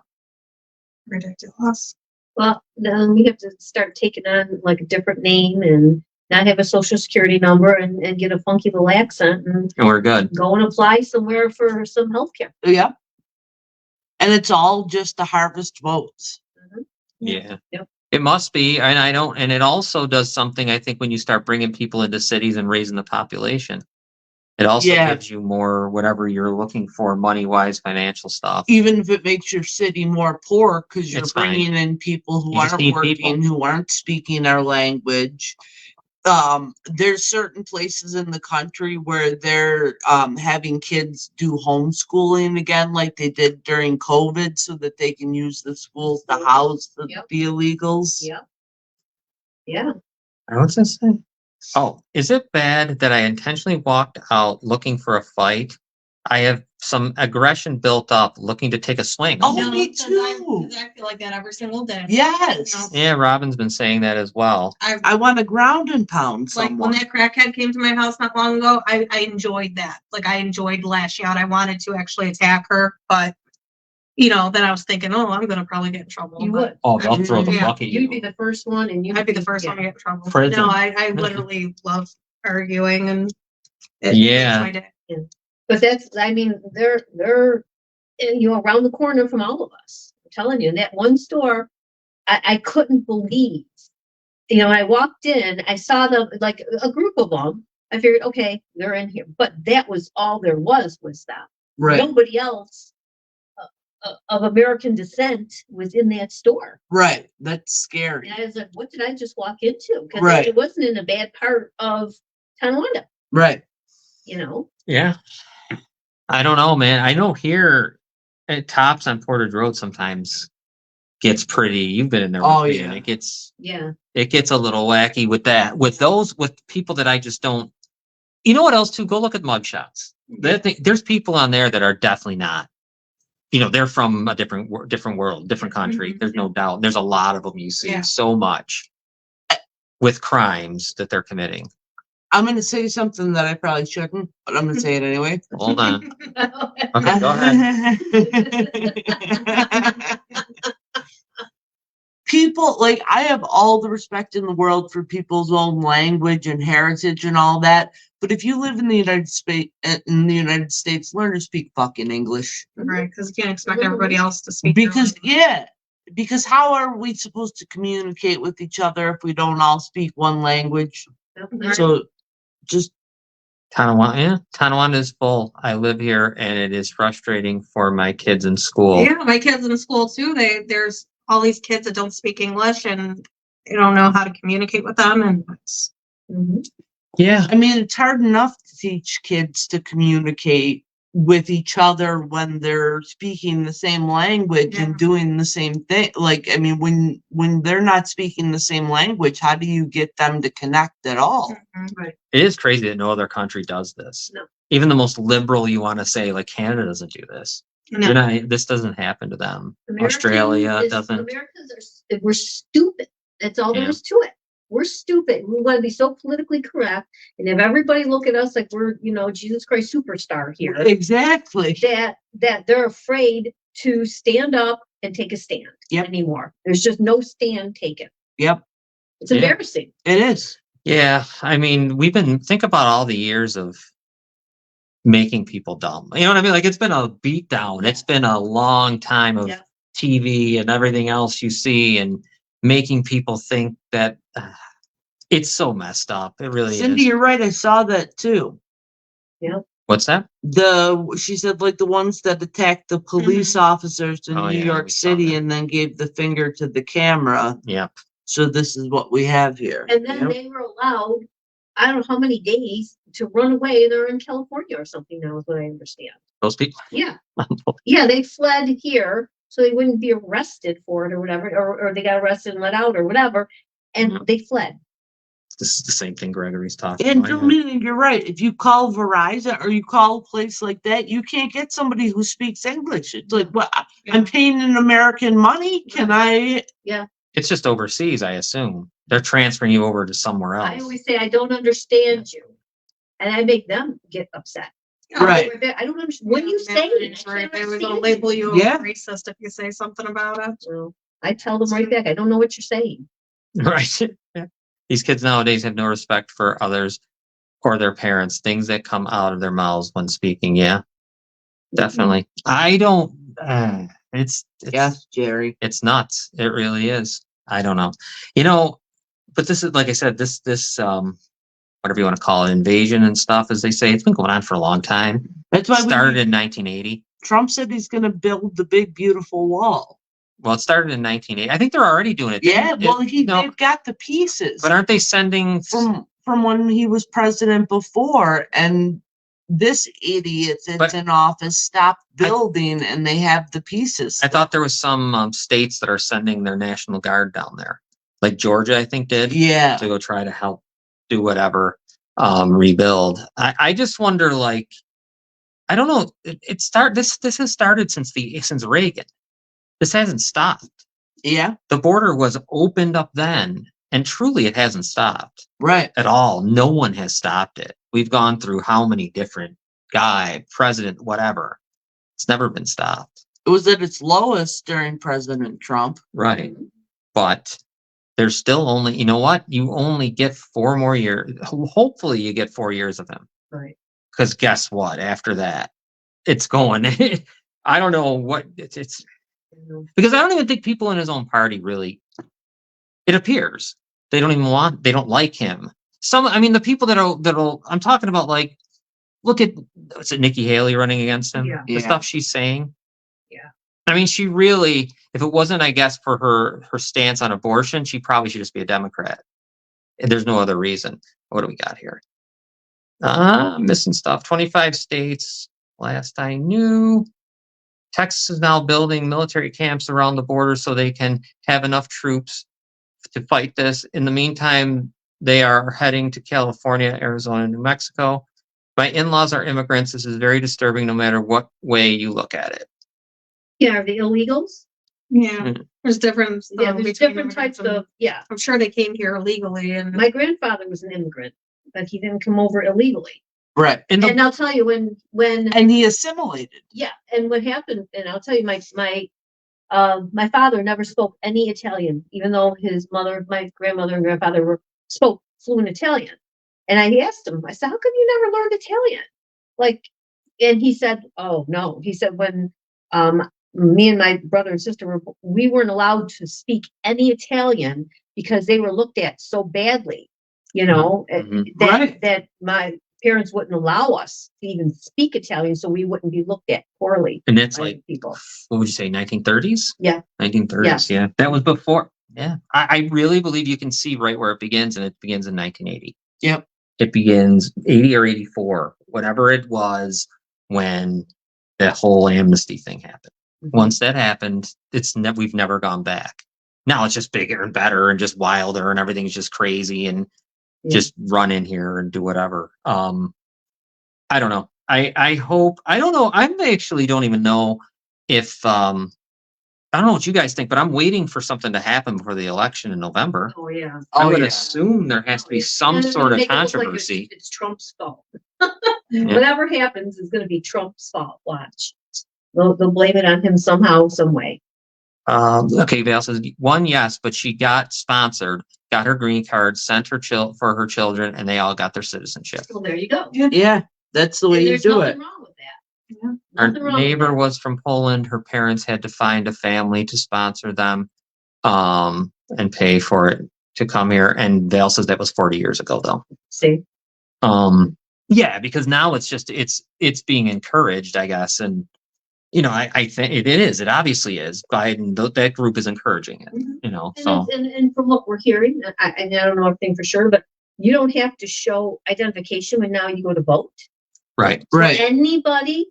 Ridiculous. Well, then we have to start taking on like a different name and not have a social security number and get a funky little accent and And we're good. go and apply somewhere for some healthcare. Yeah. And it's all just to harvest votes. Yeah. Yep. It must be, and I don't, and it also does something, I think, when you start bringing people into cities and raising the population. It also Yeah. gives you more, whatever you're looking for, money-wise, financial stuff. Even if it makes your city more poor, because you're It's fine. bringing in people who You just aren't need working, people. who aren't speaking our language. There's certain places in the country where they're having kids do homeschooling again, like they did during COVID, so that they can use the schools to house the Yep. illegals. Yeah. Yeah. What's this say? Oh, is it bad that I intentionally walked out looking for a fight? I have some aggression built up looking to take a swing. Oh, No, me 'cause too. I feel like that every single day. Yes. Yeah, Robin's been saying that as well. I want to ground and pound Like when someone. that crackhead came to my house not long ago, I enjoyed that. Like I enjoyed lashing out. I wanted to actually attack her, but you know, then I was thinking, oh, I'm gonna probably get in trouble. You but would. Oh, they'll throw the Yeah. buck at You'd be you. the first one and I'd be the first one to get in trouble. Prison. No, I literally love arguing and it Yeah. makes my day. But that's, I mean, they're, you know, around the corner from all of us. I'm telling you, in that one store, I couldn't believe, you know, I walked in, I saw them, like a group of them. I figured, okay, they're in here, but that was all there was that. Right, Nobody else of American descent was in that store. right. That's scary. And I was like, what did I just walk into? Because Right. it wasn't in a bad part of Tonawanda, Right. you know? Yeah. I don't know, man. I know here at Tops on Portage Road sometimes gets pretty. You've been in there with Oh, me, yeah. and it gets Yeah. a little wacky with that. With people that I just don't. You know what else too? Go look at mugshots. There's people on there that are definitely not. You know, they're from a different world, different country. Mhm. There's no doubt. There's a lot of them you see Yeah. so much with crimes that they're committing. I'm gonna say something that I probably shouldn't, but I'm gonna say it anyway. Hold on. Okay, go ahead. People, like, I have all the respect in the world for people's own language and heritage and all that, but if you live in the United States, learn to speak fucking English. Right, because you can't expect everybody else to speak. their Because language. because how are we supposed to communicate with each other if we don't all speak one language? Right. So just Tonawanda is full. I live here, and it is frustrating for my kids in school. Yeah, my kids in school too. There's all these kids that don't speak English and they don't know how to communicate with them, and it's Mhm. Yeah. I mean, it's hard enough to teach kids to communicate with each other when they're speaking the same language Yeah. and doing the same thing. Like, I mean, when they're not speaking the same language, how do you get them to connect at all? Right. It is crazy that no other country does this. No. Even the most liberal you want to say, like Canada doesn't do this. No. This doesn't happen to them. Americans Australia is- doesn't. Americans we're stupid. That's all there Yeah. is to it. We're stupid. We want to be so politically correct and have everybody look at us like we're, you know, Jesus Christ superstar here. Exactly. That they're afraid to stand up and take a stand Yep. anymore. There's just no stand taken. Yep, It's Yeah. embarrassing. it is. Yeah, I mean, think about all the years of making people dumb. You know what I mean? Like it's been a beat down. It's been a long time of Yeah. TV and everything else you see and making people think that it's so messed up. It really Cindy, is. you're right. I saw that too. What's that? She said like the ones that attacked the police officers in Oh, New yeah, York we saw City that. and then gave the finger to the camera. Yep. So this is what we have here. And then Yep. they were allowed, I don't know how many days to run away. They're in California or something now, is what I understand. Those people. Yeah. Yeah, they fled here so they wouldn't be arrested for it or whatever, or they got arrested and let out or whatever. And Mhm. they fled. This is the same thing Gregory's talking And about. meaning you're right. If you call Verizon or you call a place like that, you can't get somebody who speaks English. It's like, well, I'm paying in American money. Can I? It's just overseas, I assume. They're transferring you over to somewhere I else. always say, I don't understand you. And I make them get upset. Right. I don't understand. What are you saying? I can't Right. They were understand gonna you. label you Yeah. a racist if you say something about it. Well, I tell them right back, I don't know what you're saying. Right. Yeah. These kids nowadays have no respect for others or their parents. Things that come out of their mouths when speaking. Yeah, definitely. I don't. It's Yes, Jerry. it's nuts. It really is. I don't know. You know, but this is like I said. This whatever you want to call it, invasion and stuff, as they say, it's been going on for a long time. That's why Started in 1980. Trump said he's going to build the big beautiful wall. Well, it started in 1980. I think they're already doing it. Yeah, well, No, they've got the pieces but aren't they sending? from when he was president before, and this idiot that's But- in office stopped building, and they have the pieces. I thought there was some states that are sending their National Guard down there, like Georgia, I think did, Yeah, to go try to help do whatever, rebuild. I just wonder, like, I don't know. This has started since Reagan. This hasn't stopped. yeah, The border was opened up then, and truly, it hasn't stopped right. at all. No one has stopped it. We've gone through how many different president, whatever. It's never been stopped. It was at its lowest during President Trump. Right. But there's still only, you know what? You only get 4 more years. Hopefully you get 4 years of him. Right. Because guess what? After that, it's going. I don't know what it's because I don't even think people in his own party really. It appears they don't even want. They don't like him. I mean, the people that'll. I'm talking about like, look at what's it? Nikki Haley running against him. Yeah. The Yeah. stuff she's saying. Yeah. I mean, she really. If it wasn't, I guess, for her stance on abortion, she probably should just be a Democrat. And there's no other reason. What do we got here? Missing stuff. 25 states. Last I knew. Texas is now building military camps around the border so they can have enough troops to fight this. In the meantime, they are heading to California, Arizona, New Mexico. My in-laws are immigrants. This is very disturbing no matter what way you look at it. Yeah, are the illegals? Yeah, Mhm. there's difference. Yeah, there's between different types immigrants and- of, yeah. I'm sure they came here illegally and My grandfather was an immigrant, but he didn't come over illegally. Right. And And I'll tell you when And he assimilated. yeah, and what happened, and I'll tell you, my father never spoke any Italian, even though his mother, my grandmother and grandfather spoke fluent Italian. And I asked him, I said, how come you never learned Italian? Like, and he said, oh no. He said when me and my brother and sister we weren't allowed to speak any Italian because they were looked at so badly, Mhm. Right. that my parents wouldn't allow us to even speak Italian, so we wouldn't be looked at poorly and it's by like, people. what would you say, 1930s? Yeah. 1930s, yeah. That was before. Yeah. I really believe you can see right where it begins, and it begins in 1980. Yep. It begins 80 or 84, whatever it was when that whole amnesty thing happened. Mhm. Once that happened, we've never gone back. Now it's just bigger and better and just wilder and everything's just crazy and Yeah. just run in here and do whatever. I don't know. I hope, I don't know. I actually don't even know if, I don't know what you guys think, but I'm waiting for something to happen before the election in November. Oh, yeah. I Oh, would yeah. assume there has to be some And they're sort gonna of make it look like controversy. it's Trump's fault. Whatever happens is gonna be Trump's fault, watch. They'll blame it on him somehow, some way. Okay, Val says one, yes, but she got sponsored, got her green card, sent her for her children, and they all got their citizenship. Well, there you go. Yeah. That's the way And you there's do nothing it. wrong with that. Yeah. Our Nothing wrong with neighbor that. was from Poland. Her parents had to find a family to sponsor them, and pay for it to come here. And Val says that was 40 years ago, though. See, Yeah, because now it's being encouraged, I guess, and I think it is. It obviously is. Biden, that group is encouraging it. Mhm. So and from what we're hearing, and I don't know everything for sure, but you don't have to show identification when now you go to vote. right. So Right. anybody,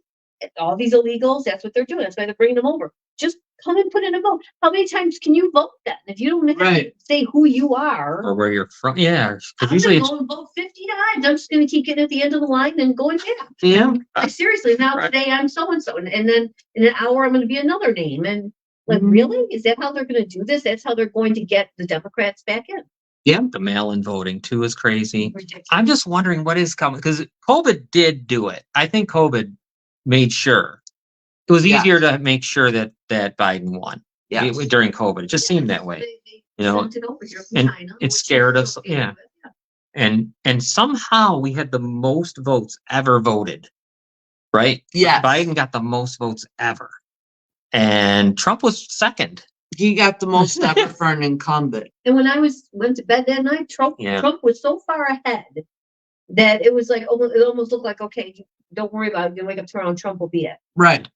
all these illegals, that's what they're doing. That's why they're bringing them over. Just come and put in a vote. How many times can you vote then? If you don't have to Right. say who you are, Or where you're from. Yeah, I'm because usually gonna go and vote 50 times. I'm just gonna keep getting at the end of the line and going back. Yeah. Like seriously, now Right. today I'm so and so, and then in an hour I'm gonna be another name. And like, Mhm. really, is that how they're gonna do this? That's how they're going to get the Democrats back in. the mail-in voting too is crazy. Ridiculous. I'm just wondering what is coming, because COVID did do it. I think COVID made sure it was Yes. easier to make sure that Biden won Yes. during COVID. It just seemed that way. They You know, sent it over here from and China, it which scared is us, okay, yeah. but yeah. And somehow we had the most votes ever voted, right? Yes. Biden got the most votes ever, and Trump was second. He got the most ever for an incumbent. And when I went to bed that night, Trump Yeah. was so far ahead that it was like it almost looked like, okay, don't worry about it. You wake up tomorrow and Trump will be it. Right.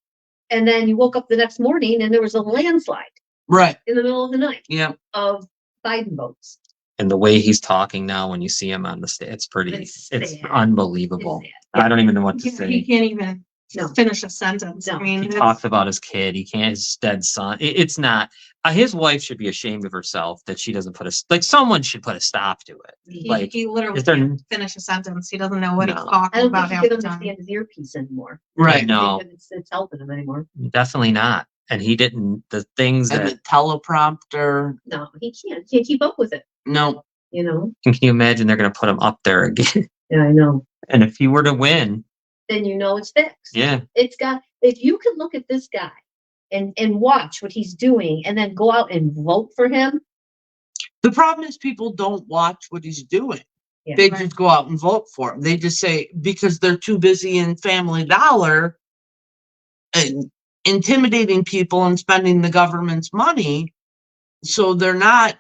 And then you woke up the next morning and there was a landslide Right. in the middle of the night Yeah. of Biden votes. And the way he's talking now, when you see him on the stage, it's pretty. It's It's sad. unbelievable. It's sad. I don't even know what to he say. can't even No. finish a sentence. I No. mean, He it's- talks about his kid. He can't. His dead son. It's not. His wife should be ashamed of herself that she doesn't someone should put a stop to it. he, like, he literally is there- can't finish a sentence. He doesn't know what he's No. I talking don't about think half he the can time. understand his earpiece anymore. Right. No. I think that it's helping him anymore. Definitely not. And he didn't. The things And that. the teleprompter. No, he can't keep up with it. No. Can you imagine they're going to put him up there again? Yeah, I know. And if he were to win, Then you know it's fixed. yeah, It's got, if you can look at this guy and watch what he's doing and then go out and vote for him. The problem is people don't watch what he's doing. Yeah. They Right. just go out and vote for him. They just say, because they're too busy in Family Dollar and intimidating people and spending the government's money. So they're not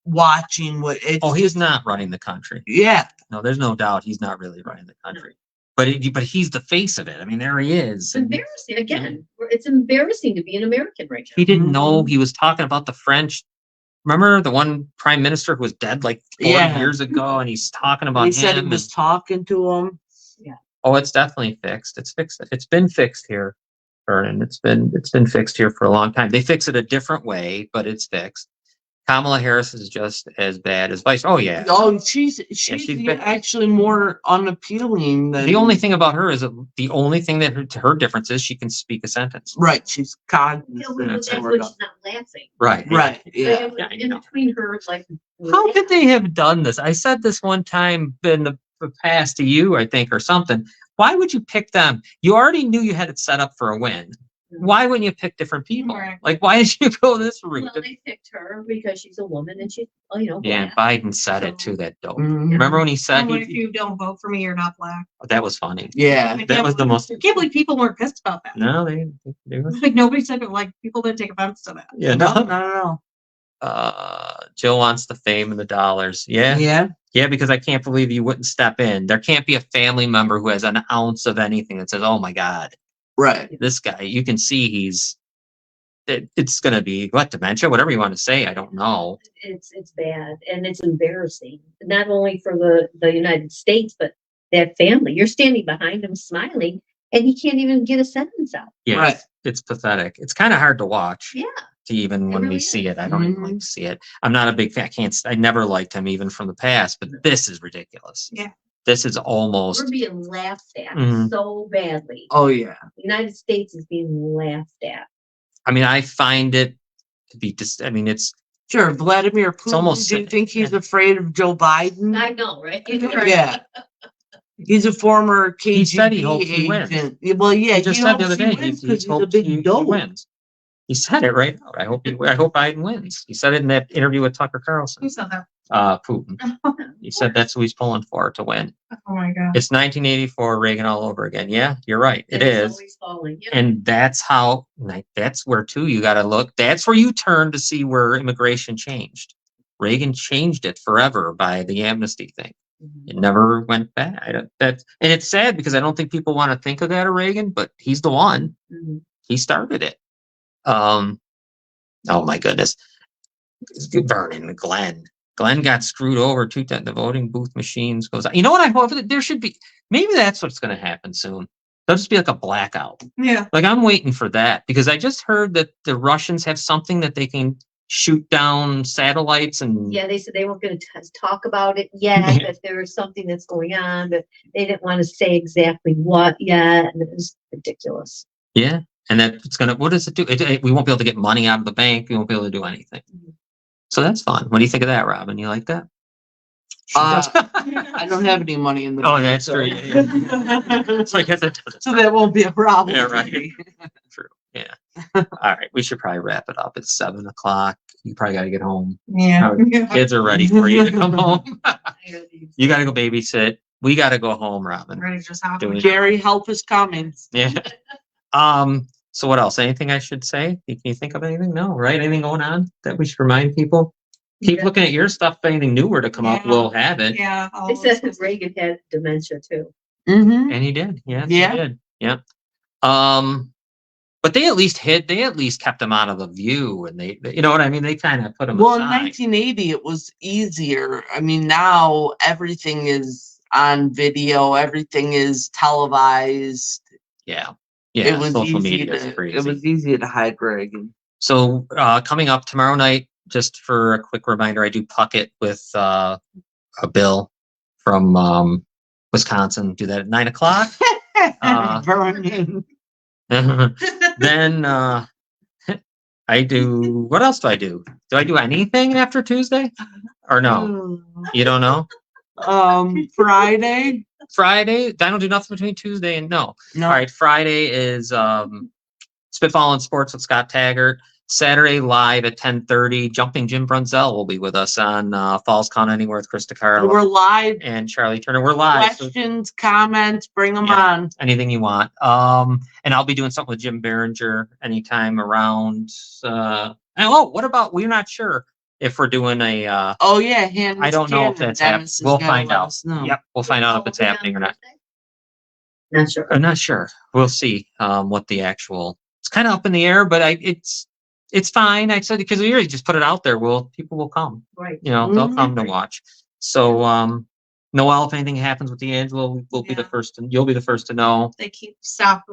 watching what it's. Oh, he's not running the country. Yeah. No, there's no doubt he's not really running the country. But he's the face of it. I mean, there he is. It's embarrassing. Again, it's embarrassing to be an American right now. He didn't know he was talking about the French. Remember the one prime minister who was dead like 40 Yeah. years ago, and he's talking about He said he him. was talking to him. Oh, it's definitely fixed. It's fixed. It's been fixed here, Vernon. It's been fixed here for a long time. They fix it a different way, but it's fixed. Kamala Harris is just as bad as Vice. Oh yeah. Oh, she's she's been- actually more unappealing than The only thing about her is that the only thing that her difference is she can speak a sentence. right. She's cognizant. Yeah, well, That's that's how when she's not laughing. Right. Right. Yeah. Like, Yeah, I in know. between her, like. How could they have done this? I said this one time in the past to you, I think, or something. Why would you pick them? You already knew you had it set up for a win. Why wouldn't you pick different people? Right. Like, why did you go this route? Well, they picked her because she's a woman and she, Yeah, black. Biden said it too. That dope. Mhm. Remember when he said What if you don't vote for me, you're not black? that was funny. Yeah. I That was the most. I can't believe people weren't pissed about that. No, they were. Like nobody said it. Like people didn't take offense to that. Yeah, No, no. no, Jill wants the fame and the dollars. no. Yeah, Yeah. yeah, because I can't believe you wouldn't step in. There can't be a family member who has an ounce of anything that says, "Oh my God, Right. this guy." You can see it's going to be what dementia, whatever you want to say. I don't know. It's bad and it's embarrassing, not only for the United States, but that family. You're standing behind him smiling and he can't even get a sentence out. Yeah, Right. it's pathetic. It's kind of hard to watch. Yeah. To even when really we see is. it, I don't even like to see it. I'm not a big fan. I never liked him even from the past, but this is ridiculous. Yeah. This is almost. We're being laughed at Mhm. so badly. Oh yeah. The United States is being laughed at. I mean, I find it to be just. I mean, it's Sure. Vladimir Putin. almost- Do you think he's afraid of Joe Biden? I know, right? Yeah. He's a former KGB He said he hopes he wins. agent. Yeah, well, yeah, he just said the other day wins he 'cause he's a hopes big he dope. wins. He said it right now. I hope Biden wins. He said it in that interview with Tucker Carlson. Who said that? Putin. He said that's who he's pulling for to win. Oh my god. It's 1984 Reagan all over again. Yeah, you're right. It And it's is. always falling. Yeah. And that's how, like, that's where too you got to look. That's where you turn to see where immigration changed. Reagan changed it forever by the amnesty thing. Mhm. It never went back. And it's sad because I don't think people want to think of that of Reagan, but he's the one. Mhm. He started it. Oh my goodness. Vernon, Glenn got screwed over too. The voting booth machines goes out. You know what I hope that there should be? Maybe that's what's going to happen soon. There'll just be like a blackout. Yeah. Like I'm waiting for that because I just heard that the Russians have something that they can shoot down satellites and Yeah, they said they weren't going to talk about it yet, Yeah. that there was something that's going on, but they didn't want to say exactly what yet. And it was ridiculous. yeah, and that it's gonna. What does it do? We won't be able to get money out of the bank. We won't be able to do anything. Mhm. So that's fun. What do you think of that, Robin? You like that? I don't have any money in the Oh, bank, that's so- true. Yeah. So I guess it doesn't. So that won't be a problem. Yeah, for right. me. True. Yeah. All right. We should probably wrap it up. It's 7:00. You probably got to get home. Yeah. Kids are ready for you to come home. I gotta be- You got to go babysit. We got to go home, Robin. Ready to just hop Doing- on. Gary, help is coming. Yeah. So what else? Anything I should say? Can you think of anything? No, right? Anything going on that we should remind people? Keep Yeah. looking at your stuff. If anything new were to come up, Yeah. we'll have it. Yeah. all They those said things. that Reagan had dementia too. Mm-hmm. And he did. Yes, Yeah. he did. Yeah. But they at least kept him out of the view, and they you know what I mean? They kind of put him Well, in aside. 1980, it was easier. I mean, now everything is on video. Everything is televised. Yeah. Yeah. It was Social easy media is to. crazy. It was easy to hide Reagan. So coming up tomorrow night, just for a quick reminder, I do Puckett with a Bill from Wisconsin. Do that at 9:00. Vernon. Then I do. What else do I do? Do I do anything after Tuesday? Or no? You don't know? Friday. Friday? I don't do nothing between Tuesday and no. No. All right. Friday is spin Spitball Sports with Scott Taggart. Saturday live at 10:30. Jumping Jim Brunzell will be with us on Falls Count Anywhere with Krista We're Carlo live. and Charlie Turner. We're live. So Questions, comments, bring them Yeah. on. anything you want. And I'll be doing something with Jim Behringer anytime around. What about? We're not sure if we're doing a. Oh yeah, hand. I don't know if that's happening. Dennis has We'll gotta find let out. us know. Yep, we'll find out if it's happening or not. Not sure. I'm not sure. We'll see what the actual. It's kind of up in the air, but it's fine. I said because we already just put it out there. People will come. Right. They'll Mhm. come to watch. So Noel, if anything happens with D'Angelo, we'll be the Yeah. first. You'll be the first to know. They keep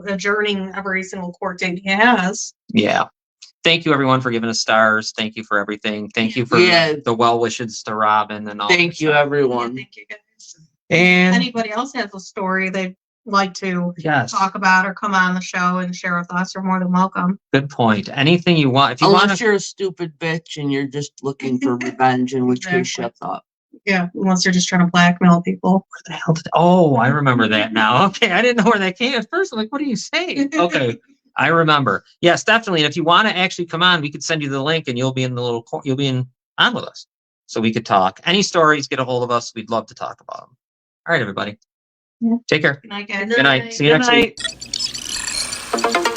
adjourning every single court date he has. Yeah. Thank you everyone for giving us stars. Thank you for everything. Thank you for Yeah. the well wishes to Robin and all. Thank that you, stuff. Yeah, everyone. thank you guys. And Anybody else has a story they'd like to yes, talk about or come on the show and share with us, you're more than welcome. good point. Anything you want. If you want Unless to. you're a stupid bitch and you're just looking for revenge, in which case Exactly. shut up. Yeah, unless you're just trying to blackmail people. The hell oh, I remember that now. Okay, I didn't know where that came at first. I'm like, what are you saying? Okay, I remember. Yes, definitely. And if you want to actually come on, we could send you the link, and you'll be in the you'll be on with us, so we could talk. Any stories, get a hold of us. We'd love to talk about them. All right, everybody. Yeah. Take care. Good night, guys. Good night. See you Good next night. week.